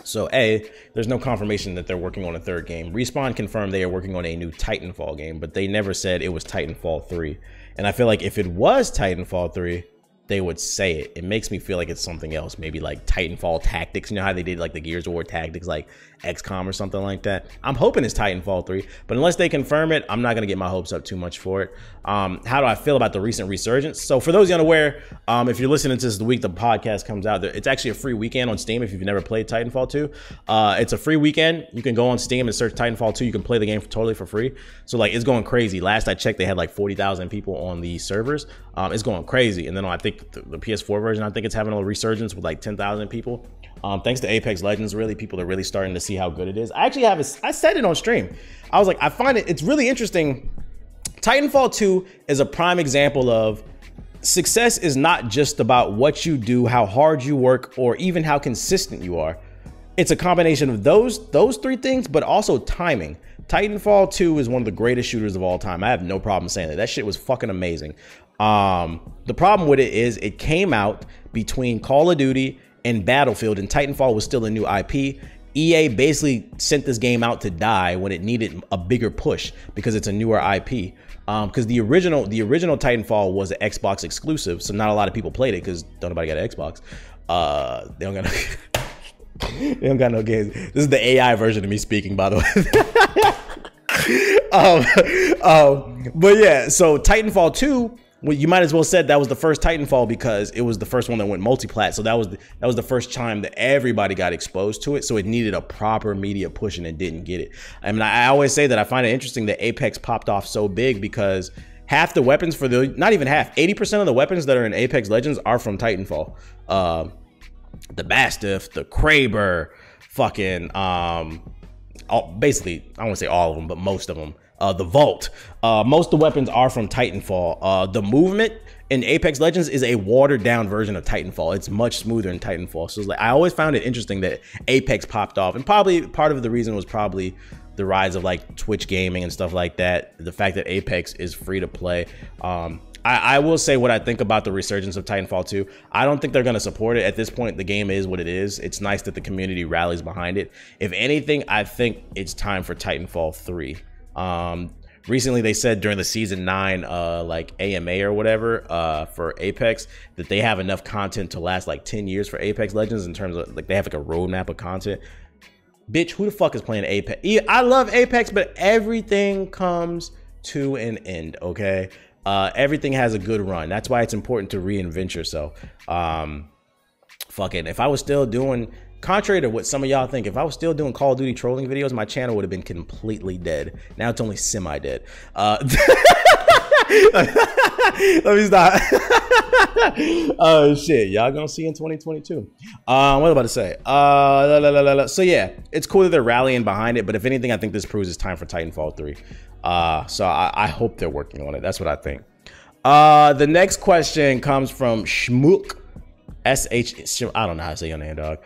A: So A, there's no confirmation that they're working on a third game. Respawn confirmed they are working on a new Titanfall game, but they never said it was Titanfall 3. And I feel like if it was Titanfall 3, they would say it. It makes me feel like it's something else, maybe like Titanfall Tactics. You know how they did like the Gears of War Tactics, like XCOM or something like that? I'm hoping it's Titanfall 3, but unless they confirm it, I'm not going to get my hopes up too much for it. How do I feel about the recent resurgence? So for those unaware, if you're listening to this the week the podcast comes out, it's actually a free weekend on Steam if you've never played Titanfall 2. It's a free weekend. You can go on Steam and search Titanfall 2. You can play the game totally for free. So like it's going crazy. Last I checked, they had like 40,000 people on the servers. It's going crazy. And then I think the PS4 version, I think it's having a resurgence with like 10,000 people. Thanks to Apex Legends, really, people are really starting to see how good it is. I actually I said it on stream. I was like, I find it's really interesting. Titanfall 2 is a prime example of success is not just about what you do, how hard you work, or even how consistent you are. It's a combination of those three things, but also timing. Titanfall 2 is one of the greatest shooters of all time. I have no problem saying that. That shit was fucking amazing. The problem with it is it came out between Call of Duty and Battlefield, and Titanfall was still a new IP. EA basically sent this game out to die when it needed a bigger push because it's a newer IP. Because the original Titanfall was an Xbox exclusive, so not a lot of people played it because don't nobody got an Xbox. They don't got no they don't got no games. This is the AI version of me speaking, by the way. But yeah, so Titanfall 2, well, you might as well said that was the first Titanfall because it was the first one that went multi-plat. So that was the first time that everybody got exposed to it. So it needed a proper media push and it didn't get it. I mean, I always say that I find it interesting that Apex popped off so big because half the weapons for not even half, 80% of the weapons that are in Apex Legends are from Titanfall. The Mastiff, the Kraber, fucking, basically, I won't say all of them, but most of them. The Vault. Most of the weapons are from Titanfall. The movement in Apex Legends is a watered down version of Titanfall. It's much smoother in Titanfall. So it's like, I always found it interesting that Apex popped off, and probably part of the reason was probably the rise of like Twitch gaming and stuff like that. The fact that Apex is free to play. I will say what I think about the resurgence of Titanfall 2. I don't think they're going to support it. At this point, the game is what it is. It's nice that the community rallies behind it. If anything, I think it's time for Titanfall 3. recently they said during the season 9 like AMA or whatever for Apex that they have enough content to last like 10 years for Apex Legends, in terms of like they have like a roadmap of content. Bitch, who the fuck is playing Apex? I love Apex, but everything comes to an end, okay? Everything has a good run. That's why it's important to reinvent yourself. Fucking, if I was still doing, contrary to what some of y'all think, if I was still doing Call of Duty trolling videos, my channel would have been completely dead. Now it's only semi-dead. Let me stop. Oh shit, y'all gonna see in 2022. What am I about to say? So yeah, it's cool that they're rallying behind it, but if anything, I think this proves it's time for Titanfall 3. So I hope they're working on it. That's what I think. The next question comes from Shmook. SH, I don't know how to say your name, dog.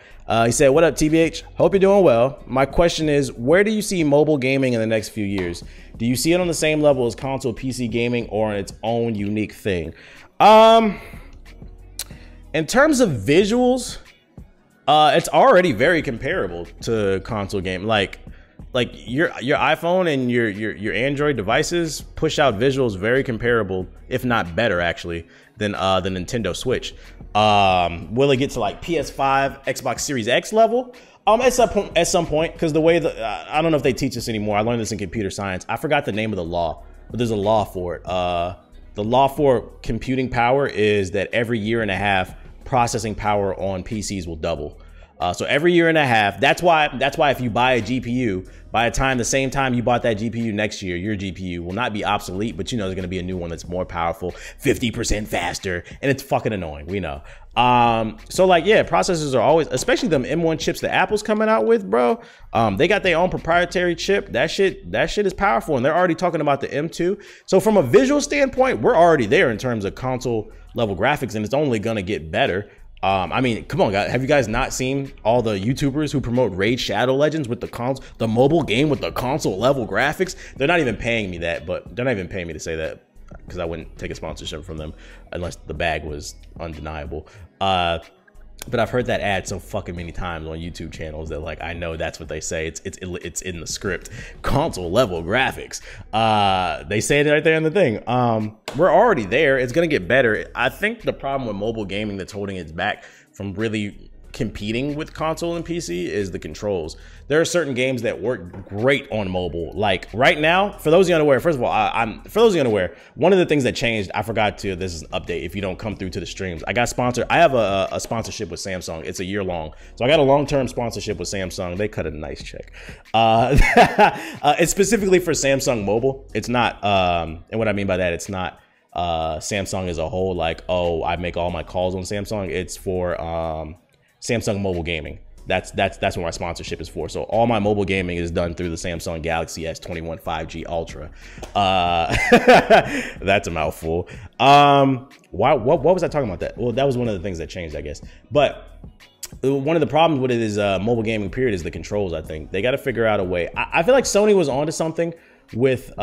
A: He said, what up, TBH? Hope you're doing well. My question is, where do you see mobile gaming in the next few years? Do you see it on the same level as console PC gaming, or in its own unique thing? In terms of visuals, it's already very comparable to console game. Like your iPhone and your Android devices push out visuals very comparable, if not better actually, than the Nintendo Switch. Will it get to like PS5, Xbox Series X level? At some point, because the way I don't know if they teach this anymore. I learned this in computer science. I forgot the name of the law, but there's a law for it. The law for computing power is that every year and a half, processing power on PCs will double. So every year and a half, that's why if you buy a GPU, by the same time you bought that GPU next year, your GPU will not be obsolete, but you know there's gonna be a new one that's more powerful, 50% faster, and it's fucking annoying, we know. So like, yeah, processors are always, especially them M1 chips that Apple's coming out with, bro. They got their own proprietary chip. That shit is powerful, and they're already talking about the M2. So from a visual standpoint, we're already there in terms of console level graphics, and it's only gonna get better. I mean, come on, guys. Have you guys not seen all the YouTubers who promote Raid Shadow Legends with the mobile game with the console level graphics? They're not even paying me that, but they're not even paying me to say that, because I wouldn't take a sponsorship from them unless the bag was undeniable. But I've heard that ad so fucking many times on YouTube channels that like I know that's what they say. It's in the script. Console level graphics. They say it right there in the thing. We're already there. It's gonna get better. I think the problem with mobile gaming that's holding it back from really competing with console and PC is the controls. There are certain games that work great on mobile. Like right now, for those of you unaware, first of all, for those of you unaware, one of the things that changed, I forgot to, this is an update if you don't come through to the streams. I got sponsored. I have a sponsorship with Samsung. It's a year long. So I got a long-term sponsorship with Samsung. They cut a nice check. It's specifically for Samsung Mobile. It's not, and what I mean by that, it's not Samsung as a whole, like, oh, I make all my calls on Samsung. It's for Samsung Mobile Gaming. That's what my sponsorship is for. So all my mobile gaming is done through the Samsung Galaxy S21 5G Ultra. That's a mouthful. What was I talking about that? Well, that was one of the things that changed, I guess. But one of the problems with it is mobile gaming period is the controls. I think they got to figure out a way. I feel like Sony was onto something with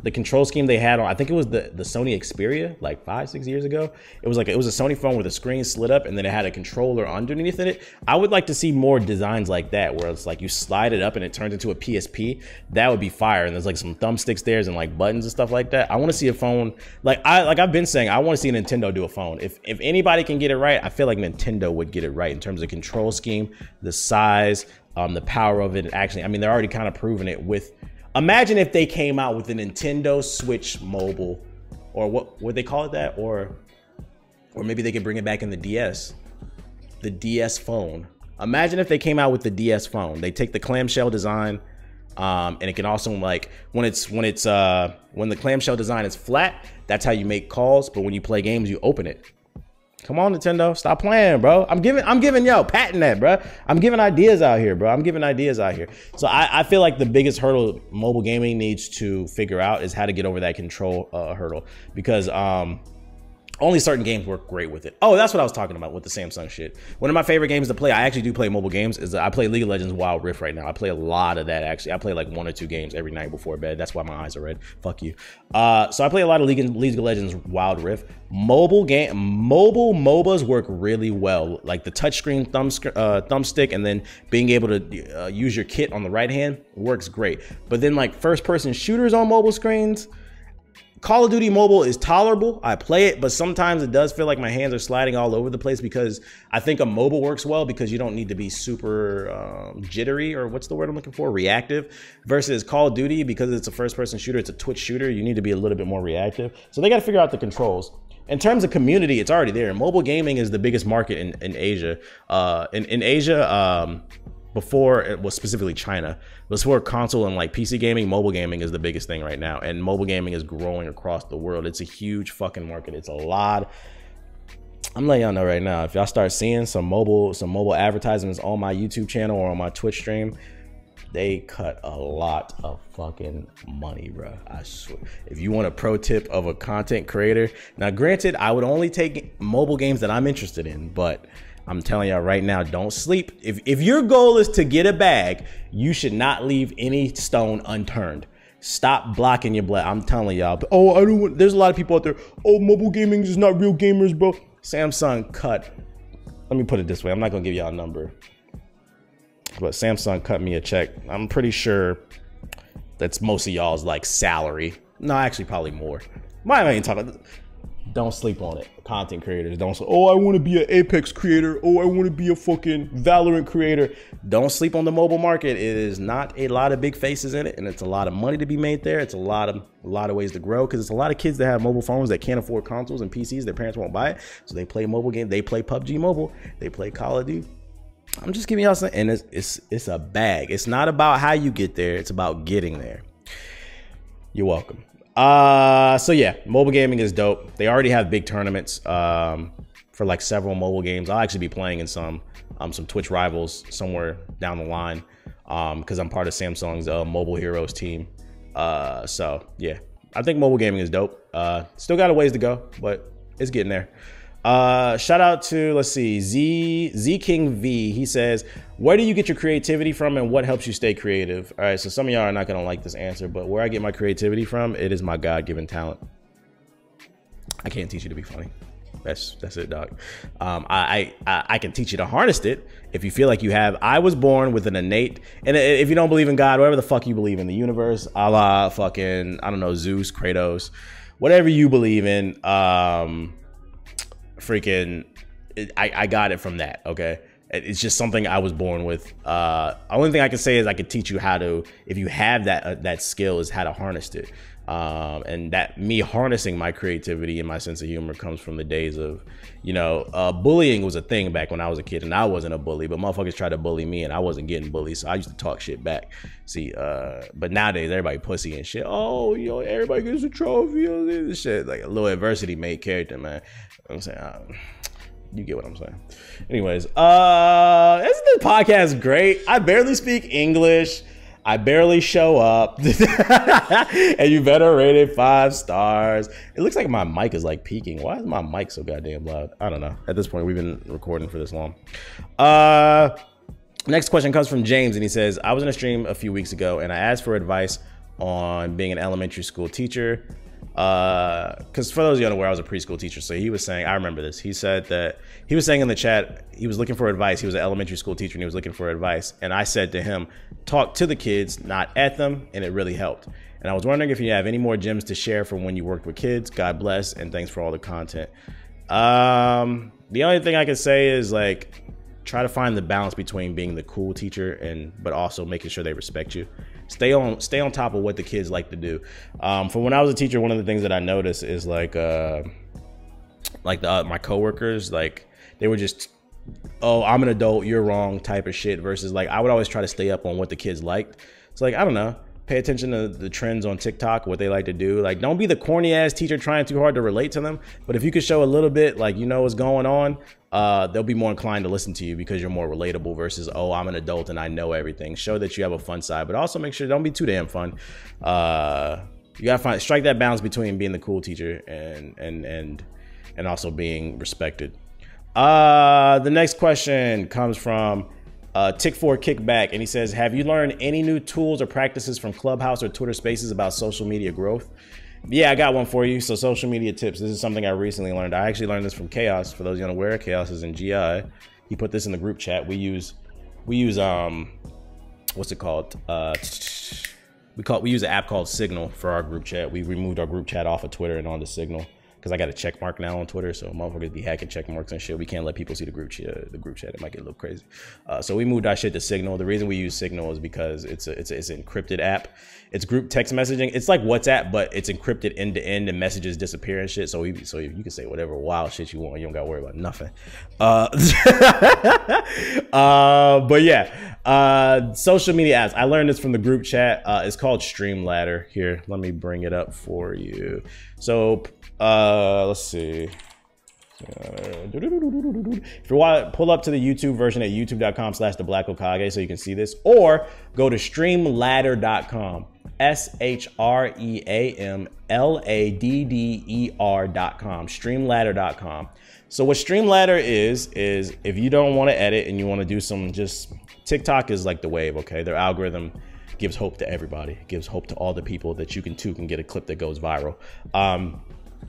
A: the control scheme they had on, I think it was the Sony Xperia, like 5-6 years ago. It was a Sony phone with a screen slid up and then it had a controller underneath it. I would like to see more designs like that, where it's like you slide it up and it turns into a PSP. That would be fire. And there's like some thumbsticks there and like buttons and stuff like that. I want to see a phone, like I've been saying, I want to see Nintendo do a phone. If anybody can get it right, I feel like Nintendo would get it right in terms of control scheme, the size, the power of it. Actually, I mean, they're already kind of proving it with. Imagine if they came out with a Nintendo Switch Mobile, or what would they call it that? Or maybe they could bring it back in the DS phone. Imagine if they came out with the DS phone. They take the clamshell design, and it can also, like, when the clamshell design is flat, that's how you make calls. But when you play games, you open it. Come on, Nintendo, stop playing, bro. I'm giving yo, patent that, bro. I'm giving ideas out here, bro. I'm giving ideas out here. So I feel like the biggest hurdle mobile gaming needs to figure out is how to get over that control hurdle, because Only certain games work great with it. Oh, that's what I was talking about with the Samsung shit. One of my favorite games to play, I actually do play mobile games, is I play League of Legends Wild Rift right now. I play a lot of that, actually. I play like 1 or 2 games every night before bed. That's why my eyes are red. Fuck you. So I play a lot of League of Legends Wild Rift. Mobile MOBAs work really well. Like the touchscreen thumbstick and then being able to use your kit on the right hand works great. But then like first-person shooters on mobile screens, Call of Duty Mobile is tolerable. I play it, but sometimes it does feel like my hands are sliding all over the place because I think a mobile works well because you don't need to be super jittery, or what's the word I'm looking for? Reactive. Versus Call of Duty, because it's a first-person shooter, it's a Twitch shooter, you need to be a little bit more reactive. So they got to figure out the controls. In terms of community, it's already there. Mobile gaming is the biggest market in Asia. In Asia, before it was specifically China, before console and like PC gaming, mobile gaming is the biggest thing right now, and mobile gaming is growing across the world. It's a huge fucking market. It's a lot. I'm letting y'all know right now, if y'all start seeing some mobile advertisements on my YouTube channel or on my Twitch stream, they cut a lot of fucking money, bro. I swear. If you want a pro tip of a content creator, now granted, I would only take mobile games that I'm interested in, but I'm telling y'all right now, don't sleep. If your goal is to get a bag, you should not leave any stone unturned. Stop blocking your blood. I'm telling y'all. Oh, I don't want, there's a lot of people out there. Oh, mobile gaming is not real gamers, bro. Samsung cut. Let me put it this way. I'm not gonna give y'all a number, but Samsung cut me a check. I'm pretty sure that's most of y'all's like salary. No, actually probably more. Why am I even talking about this? Don't sleep on it. Content creators, don't say, oh, I want to be an Apex creator. Oh, I want to be a fucking Valorant creator. Don't sleep on the mobile market. It is not a lot of big faces in it, and it's a lot of money to be made there. It's a lot of ways to grow, because it's a lot of kids that have mobile phones that can't afford consoles and PCs. Their parents won't buy it, so they play mobile games. They play PUBG Mobile. They play Call of Duty. I'm just giving y'all something, and it's a bag. It's not about how you get there. It's about getting there. You're welcome. So yeah, mobile gaming is dope. They already have big tournaments for like several mobile games. I'll actually be playing in some Twitch rivals somewhere down the line, because I'm part of Samsung's Mobile Heroes team. So yeah, I think mobile gaming is dope. Still got a ways to go, but it's getting there. Shout out to, let's see, Z King V. He says, where do you get your creativity from and what helps you stay creative? All right, so some of y'all are not gonna like this answer, but where I get my creativity from, it is my God-given talent. I can't teach you to be funny. That's it, dog. I can teach you to harness it if you feel like you have. I was born with an innate, and if you don't believe in God, whatever the fuck you believe in, the universe, Allah, fucking, I don't know, Zeus, Kratos, whatever you believe in, freaking, I got it from that. Okay, it's just something I was born with. Only thing I can say is I could teach you how to, if you have that skill, is how to harness it. And that me harnessing my creativity and my sense of humor comes from the days of, you know, bullying was a thing back when I was a kid, and I wasn't a bully, but motherfuckers tried to bully me and I wasn't getting bullied, so I used to talk shit back. See, but nowadays everybody pussy and shit. Oh, you know, everybody gets a trophy. This shit, like a little adversity made character, man. I'm saying, you get what I'm saying. Anyways, isn't this podcast great? I barely speak English. I barely show up. And you better rate it 5 stars. It looks like my mic is like peaking. Why is my mic so goddamn loud? I don't know. At this point, we've been recording for this long. Next question comes from James, and he says, I was in a stream a few weeks ago and I asked for advice on being an elementary school teacher. Because for those of you unaware, I was a preschool teacher. So he was saying, I remember this. He said that he was saying in the chat, he was looking for advice. He was an elementary school teacher and he was looking for advice. And I said to him, talk to the kids, not at them. And it really helped. And I was wondering if you have any more gems to share from when you worked with kids. God bless. And thanks for all the content. The only thing I can say is, like, try to find the balance between being the cool teacher but also making sure they respect you. Stay on top of what the kids like to do. For when I was a teacher, one of the things that I noticed is my coworkers, like, they were just, oh, I'm an adult, you're wrong type of shit, versus like I would always try to stay up on what the kids liked. So like, I don't know, pay attention to the trends on TikTok, what they like to do. Like, don't be the corny ass teacher trying too hard to relate to them. But if you could show a little bit, like, you know what's going on, they'll be more inclined to listen to you because you're more relatable versus, oh, I'm an adult and I know everything. Show that you have a fun side, but also make sure don't be too damn fun. You gotta strike that balance between being the cool teacher and and also being respected. The next question comes from Tick4 Kickback, and he says, have you learned any new tools or practices from Clubhouse or Twitter Spaces about social media growth? Yeah, I got one for you. So social media tips. This is something I recently learned. I actually learned this from Chaos. For those of you unaware, Chaos is in GI. He put this in the group chat. We use what's it called? We use an app called Signal for our group chat. We removed our group chat off of Twitter and onto Signal because I got a check mark now on Twitter. So motherfuckers be hacking check marks and shit. We can't let people see the group chat. It might get a little crazy. So we moved our shit to Signal. The reason we use Signal is because it's an encrypted app. It's group text messaging. It's like WhatsApp, but it's encrypted end to end and messages disappear and shit. So you can say whatever wild shit you want. You don't gotta worry about nothing. But yeah, social media apps. I learned this from the group chat. It's called Streamladder. Here, let me bring it up for you. So let's see. If you want, pull up to the YouTube version at youtube.com/theblack-Hokage so you can see this, or go to streamladder.com. SHREAMLADDER.com. Streamladder.com. So what Streamladder is if you don't want to edit and you want to do some TikTok is like the wave, okay? Their algorithm gives hope to everybody. It gives hope to all the people that you can get a clip that goes viral.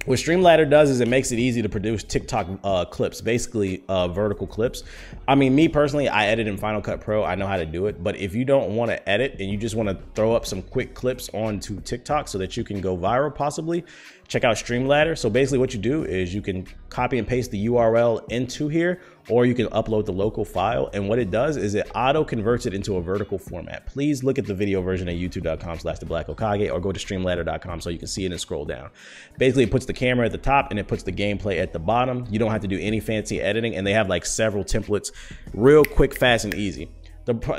A: What Streamladder does is it makes it easy to produce TikTok clips, basically vertical clips. I mean, me personally, I edit in Final Cut Pro. I know how to do it. But if you don't want to edit and you just want to throw up some quick clips onto TikTok so that you can go viral possibly, check out Streamladder. So basically what you do is you can copy and paste the URL into here, or you can upload the local file. And what it does is it auto converts it into a vertical format. Please look at the video version at youtube.com/theblack-Hokage, or go to streamladder.com so you can see it and scroll down. Basically, it puts the camera at the top and it puts the gameplay at the bottom. You don't have to do any fancy editing, and they have like several templates, real quick, fast, and easy.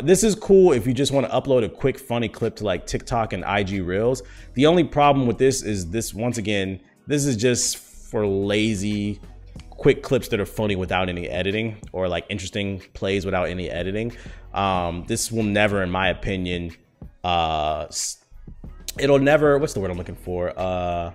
A: This is cool if you just want to upload a quick funny clip to like TikTok and IG Reels. The only problem with this is once again, this is just for lazy quick clips that are funny without any editing, or like interesting plays without any editing. This will never, in my opinion, it'll never, what's the word I'm looking for?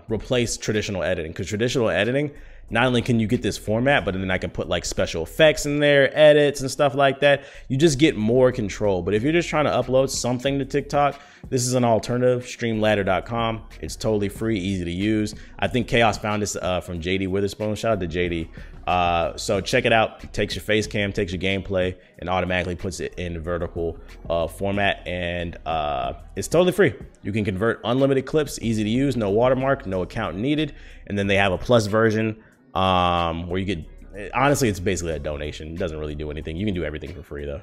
A: Replace traditional editing, because traditional editing, not only can you get this format, but then I can put like special effects in there, edits and stuff like that. You just get more control. But if you're just trying to upload something to TikTok, this is an alternative, streamladder.com. It's totally free, easy to use. I think Chaos found this from JD Witherspoon. Shout out to JD. So check it out. It takes your face cam, takes your gameplay, and automatically puts it in vertical format. And it's totally free. You can convert unlimited clips, easy to use, no watermark, no account needed. And then they have a plus version where you get, honestly, it's basically a donation. It doesn't really do anything. You can do everything for free though.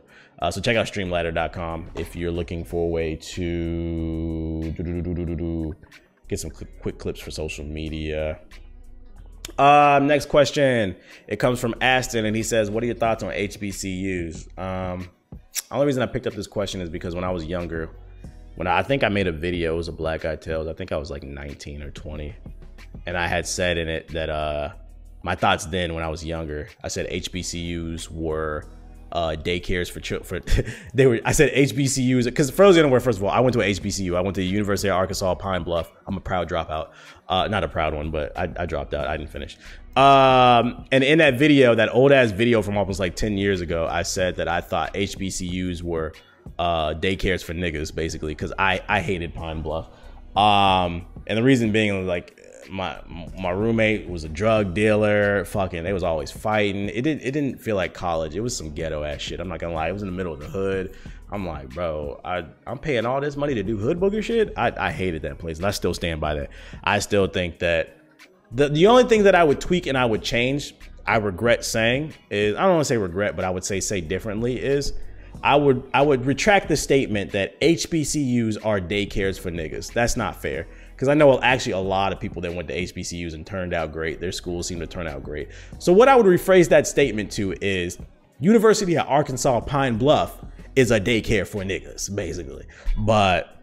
A: So check out streamladder.com if you're looking for a way to get some quick clips for social media. Next question. It comes from Aston, and he says, what are your thoughts on HBCUs? Only reason I picked up this question is because when I was younger, I think I made a video, it was a Black Guy Tales. I think I was like 19 or 20. And I had said in it that my thoughts then when I was younger, I said HBCUs were daycares for children. I said HBCUs because for those unaware, first of all, I went to an HBCU. I went to the University of Arkansas Pine Bluff. I'm a proud dropout. Not a proud one, but I dropped out. I didn't finish. And in that video, that old ass video from almost like 10 years ago, I said that I thought HBCUs were daycares for niggas, basically, because I hated Pine Bluff. And the reason being, like, my roommate was a drug dealer. Fucking, they was always fighting. It didn't feel like college. It was some ghetto ass shit. I'm not gonna lie. It was in the middle of the hood. I'm like, bro, I'm paying all this money to do hood booger shit. I hated that place, and I still stand by that. I still think that the only thing that I would tweak and I would change, I regret saying, is, I don't want to say regret, but I would say differently, is I would retract the statement that HBCUs are daycares for niggas. That's not fair. Because I know actually a lot of people that went to HBCUs and turned out great. Their schools seem to turn out great. So what I would rephrase that statement to is University of Arkansas Pine Bluff is a daycare for niggas, basically. But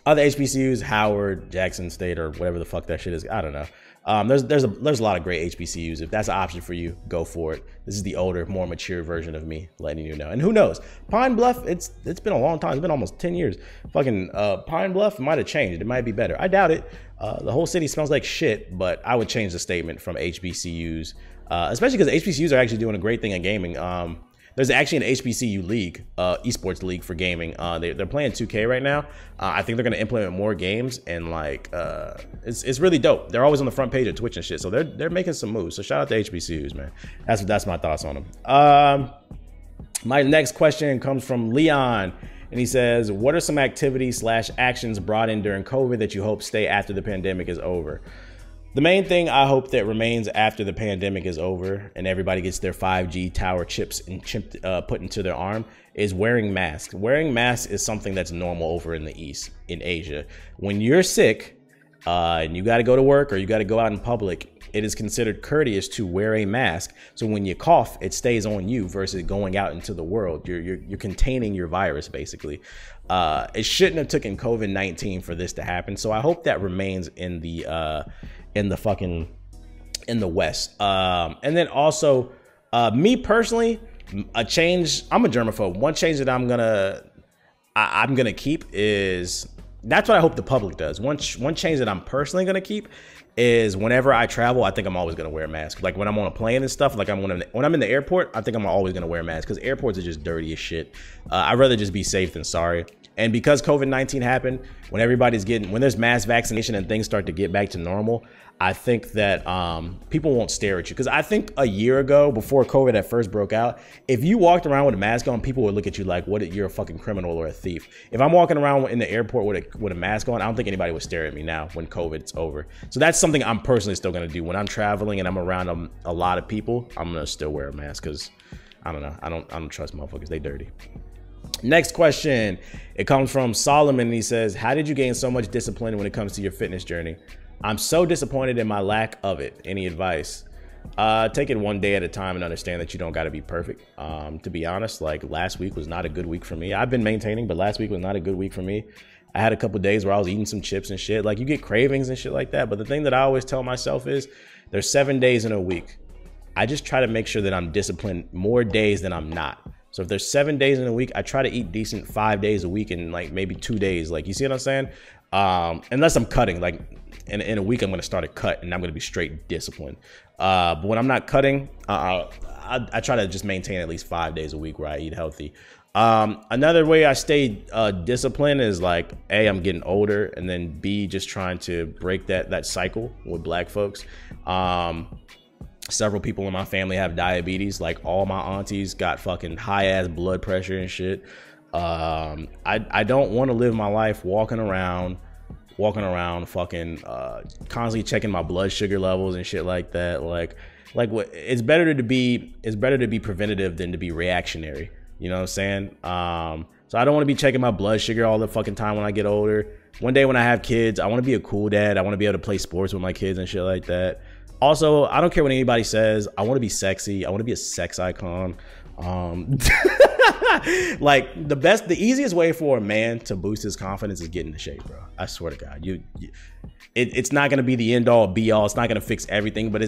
A: Other HBCUs, Howard, Jackson State, or whatever the fuck that shit is. I don't know. There's a lot of great HBCUs. If that's an option for you, go for it. This is the older, more mature version of me letting you know. And who knows? Pine Bluff, it's been a long time. It's been almost 10 years. Fucking Pine Bluff might have changed. It might be better. I doubt it. The whole city smells like shit, but I would change the statement from HBCUs, especially because HBCUs are actually doing a great thing in gaming. There's actually an HBCU league, esports league for gaming. They're playing 2K right now. I think they're gonna implement more games, and like it's really dope. They're always on the front page of Twitch and shit, so they're making some moves. So shout out to HBCUs, man. That's my thoughts on them. My next question comes from Leon, and he says, "What are some activities / actions brought in during COVID that you hope stay after the pandemic is over?" The main thing I hope that remains after the pandemic is over and everybody gets their 5G tower chips and put into their arm is wearing masks. Wearing masks is something that's normal over in the East, in Asia. When you're sick and you got to go to work or you got to go out in public, it is considered courteous to wear a mask. So when you cough, it stays on you versus going out into the world. You're containing your virus, basically. It shouldn't have taken COVID-19 for this to happen. So I hope that remains in the West. And then also, me personally, a change, I'm a germaphobe. One change that I'm gonna keep is, that's what I hope the public does. One change that I'm personally gonna keep is whenever I travel, I think I'm always gonna wear a mask. Like when I'm on a plane and stuff, like when I'm in the airport, I think I'm always gonna wear a mask because airports are just dirty as shit. I'd rather just be safe than sorry. And because COVID-19 happened, when there's mass vaccination and things start to get back to normal, I think that people won't stare at you. Because I think a year ago, before COVID at first broke out, if you walked around with a mask on, people would look at you like, you're a fucking criminal or a thief. If I'm walking around in the airport with a mask on, I don't think anybody would stare at me now when COVID's over. So that's something I'm personally still gonna do. When I'm traveling and I'm around a lot of people, I'm gonna still wear a mask because I don't know. I don't trust motherfuckers. They dirty. Next question. It comes from Solomon, and he says, "How did you gain so much discipline when it comes to your fitness journey? I'm so disappointed in my lack of it. Any advice?" Take it one day at a time and understand that you don't got to be perfect. To be honest, like last week was not a good week for me. I've been maintaining, but last week was not a good week for me. I had a couple of days where I was eating some chips and shit. Like you get cravings and shit like that. But the thing that I always tell myself is there's 7 days in a week. I just try to make sure that I'm disciplined more days than I'm not. So if there's 7 days in a week, I try to eat decent 5 days a week and like maybe 2 days. Like, you see what I'm saying? Unless I'm cutting, like in a week, I'm going to start a cut and I'm going to be straight disciplined. But when I'm not cutting, I try to just maintain at least 5 days a week where I eat healthy. Another way I stay disciplined is like, A, I'm getting older, and then B, just trying to break that cycle with black folks. Several people in my family have diabetes. Like all my aunties got fucking high ass blood pressure and shit. I don't want to live my life walking around fucking constantly checking my blood sugar levels and shit like that. Like what, it's better to be preventative than to be reactionary. You know what I'm saying? So I don't want to be checking my blood sugar all the fucking time when I get older. One day when I have kids, I want to be a cool dad. I want to be able to play sports with my kids and shit like that. Also, I don't care what anybody says. I want to be sexy. I want to be a sex icon. Like the easiest way for a man to boost his confidence is getting in shape, bro. I swear to God, it's not gonna be the end all be all. It's not gonna fix everything, but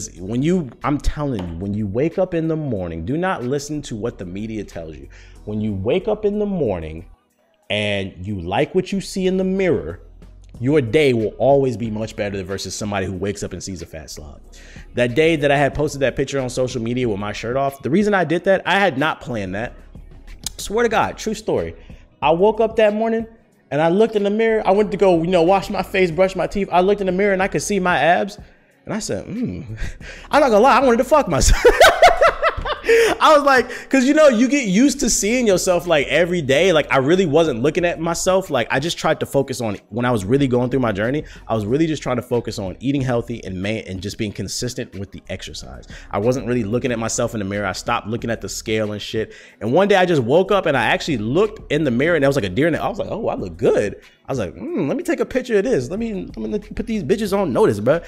A: I'm telling you, when you wake up in the morning, do not listen to what the media tells you. When you wake up in the morning and you like what you see in the mirror, your day will always be much better versus somebody who wakes up and sees a fat slob. That day that I had posted that picture on social media with my shirt off, the reason I did that, I had not planned that. Swear to God, true story. I woke up that morning and I looked in the mirror. I went to go, wash my face, brush my teeth. I looked in the mirror and I could see my abs. And I said, I'm not gonna lie, I wanted to fuck myself. I was like, because you get used to seeing yourself like every day. Like I really wasn't looking at myself. Like I just tried to focus on, when I was really going through my journey, I was really just trying to focus on eating healthy and just being consistent with the exercise. I wasn't really looking at myself in the mirror. I stopped looking at the scale and shit. And one day I just woke up and I actually looked in the mirror and there was like a deer in it. I was like, oh, I look good. I was like, let me take a picture of this. Let me put these bitches on notice, bro.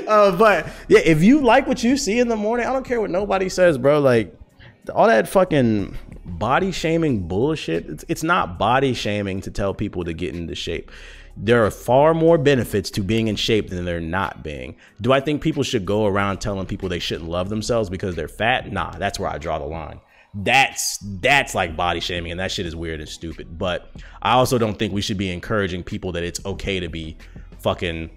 A: But yeah, if you like what you see in the morning, I don't care what nobody says, bro. Like all that fucking body shaming bullshit. It's not body shaming to tell people to get into shape. There are far more benefits to being in shape than there not being. Do I think people should go around telling people they shouldn't love themselves because they're fat? Nah, that's where I draw the line. That's like body shaming, and that shit is weird and stupid. But I also don't think we should be encouraging people that it's okay to be fucking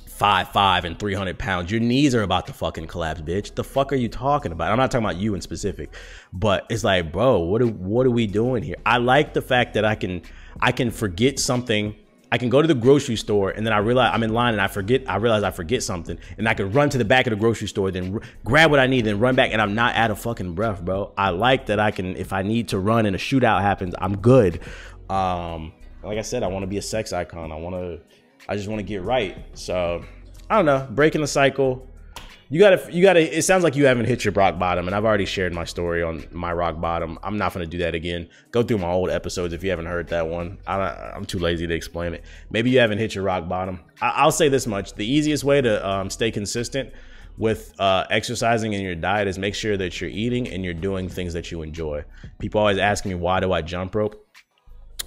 A: 5'5" and 300 pounds. Your knees are about to fucking collapse, bitch. The fuck are you talking about? I'm not talking about you in specific, but it's like, bro, what are we doing here? I like the fact that I can forget something. I can go to the grocery store and then I realize I'm in line and I realize I forget something, and I can run to the back of the grocery store, then grab what I need, then run back, and I'm not out of fucking breath, bro. I like that I can, if I need to run and a shootout happens, I'm good. Like I said, I want to be a sex icon. I just want to get right. So I don't know, breaking the cycle. You gotta, it sounds like you haven't hit your rock bottom, and I've already shared my story on my rock bottom. I'm not gonna do that again. Go through my old episodes if you haven't heard that one. I'm too lazy to explain it. Maybe you haven't hit your rock bottom. I'll say this much. The easiest way to stay consistent with exercising in your diet is make sure that you're eating and you're doing things that you enjoy. People always ask me, why do I jump rope?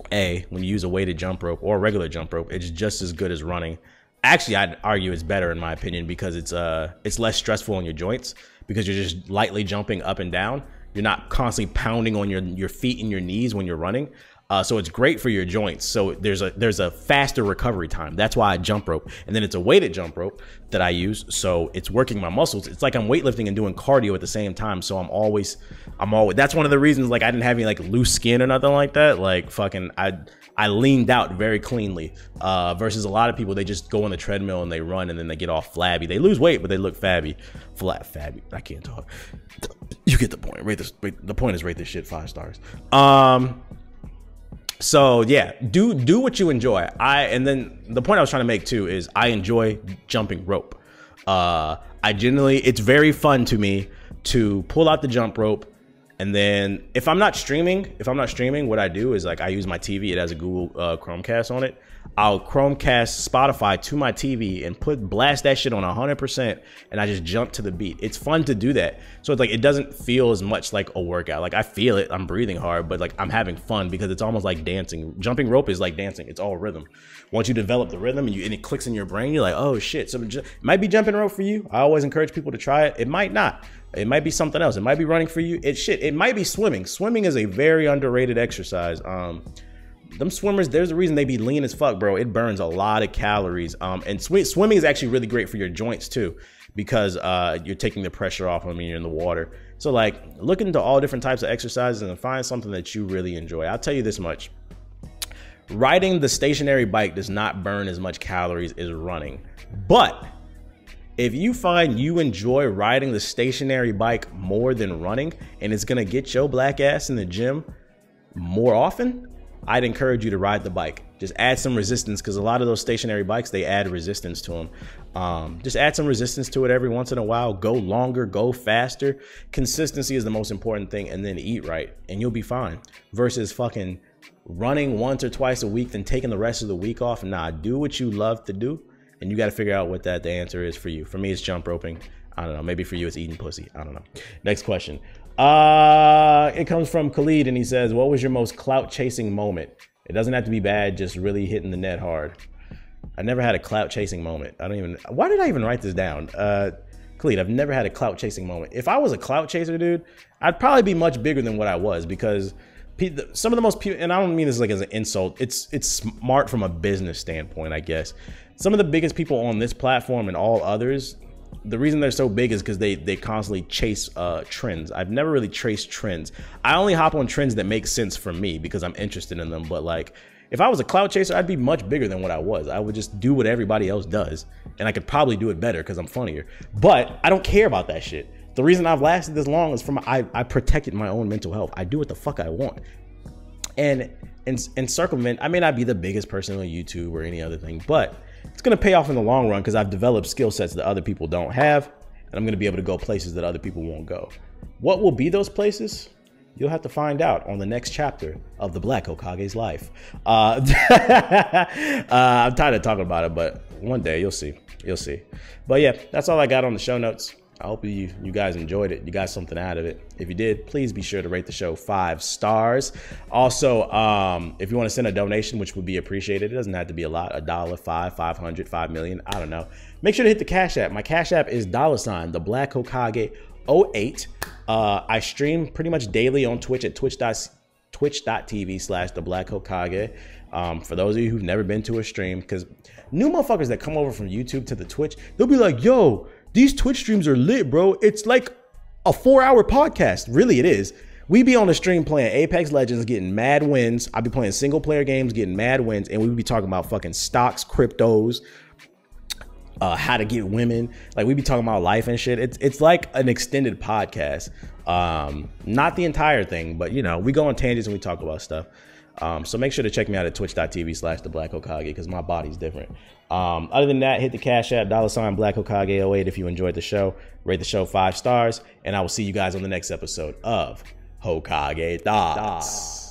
A: When you use a weighted jump rope or a regular jump rope, it's just as good as running. Actually, I'd argue it's better in my opinion, because it's less stressful on your joints, because you're just lightly jumping up and down. You're not constantly pounding on your feet and your knees when you're running. So it's great for your joints. So there's a faster recovery time. That's why I jump rope. And then it's a weighted jump rope that I use. So it's working my muscles. It's like I'm weightlifting and doing cardio at the same time. So I'm always, that's one of the reasons, like, I didn't have any like loose skin or nothing like that. Like fucking, I leaned out very cleanly, versus a lot of people, they just go on the treadmill and they run and then they get all flabby. They lose weight, but they look fabby. Fabby. I can't talk. You get the point. The point is rate this shit 5 stars. So yeah, do what you enjoy. And then the point I was trying to make too is I enjoy jumping rope. It's very fun to me to pull out the jump rope. And then if I'm not streaming, what I do is, like, I use my TV. It has a Google Chromecast on it. I'll Chromecast Spotify to my TV and blast that shit on 100%, and I just jump to the beat. It's fun to do that. So it's like, it doesn't feel as much like a workout. Like, I feel it, I'm breathing hard, but like, I'm having fun because it's almost like dancing. Jumping rope is like dancing. It's all rhythm. Once you develop the rhythm and it clicks in your brain, you're like, oh shit. So it might be jumping rope for you. I always encourage people to try it. It might not. It might be something else. It might be running for you. It might be swimming. Swimming is a very underrated exercise. Them swimmers, there's a reason they be lean as fuck, bro. It burns a lot of calories. And swimming is actually really great for your joints too, because you're taking the pressure off when you're in the water. So like, look into all different types of exercises and find something that you really enjoy. I'll tell you this much. Riding the stationary bike does not burn as much calories as running. But if you find you enjoy riding the stationary bike more than running, and it's gonna get your black ass in the gym more often, I'd encourage you to ride the bike. Just add some resistance, because a lot of those stationary bikes, they add resistance to them. Just add some resistance to it every once in a while. Go longer, go faster. Consistency is the most important thing, and then eat right, and you'll be fine. Versus fucking running once or twice a week, then taking the rest of the week off. Nah, do what you love to do, and you got to figure out what the answer is for you. For me, it's jump roping. I don't know. Maybe for you, it's eating pussy. I don't know. Next question. It comes from Khalid, and he says, what was your most clout chasing moment? It doesn't have to be bad, just really hitting the net hard. I never had a clout chasing moment. Why did I even write this down? Khalid, I've never had a clout chasing moment. If I was a clout chaser, dude, I'd probably be much bigger than what I was, because some of the most people, and I don't mean this like as an insult, it's smart from a business standpoint, I guess. Some of the biggest people on this platform and all others, the reason they're so big is because they constantly chase trends. I've never really chased trends. I only hop on trends that make sense for me because I'm interested in them. But like, if I was a clout chaser, I'd be much bigger than what I was. I would just do what everybody else does, and I could probably do it better because I'm funnier. But I don't care about that shit. The reason I've lasted this long is I protected my own mental health. I do what the fuck I want. And circumvent, I may not be the biggest person on YouTube or any other thing, but it's going to pay off in the long run because I've developed skill sets that other people don't have, and I'm going to be able to go places that other people won't go. What will be those places? You'll have to find out on the next chapter of the Black Hokage's life. I'm tired of talking about it, but one day you'll see. You'll see. But yeah, that's all I got on the show notes. I hope you guys enjoyed it. You got something out of it. If you did, please be sure to rate the show 5 stars. Also, if you want to send a donation, which would be appreciated, it doesn't have to be a lot, $1, $5, 500, 5 million, I don't know. Make sure to hit the Cash App. My Cash App is $, the Black Hokage 08. I stream pretty much daily on Twitch at twitch.tv/thebblackhokage. For those of you who've never been to a stream, because new motherfuckers that come over from YouTube to the Twitch, they'll be like, yo, these Twitch streams are lit, bro. It's like a 4-hour podcast. Really, it is. We be on the stream playing Apex Legends, getting mad wins. I be playing single player games, getting mad wins, and we be talking about fucking stocks, cryptos, how to get women. Like, we be talking about life and shit. It's like an extended podcast. Not the entire thing, but you know, we go on tangents and we talk about stuff. So make sure to check me out at twitch.tv/thebblackhokage because my body's different. Other than that, hit the Cash App, $BlackHokage08 if you enjoyed the show. Rate the show 5 stars, and I will see you guys on the next episode of Hokage Thots.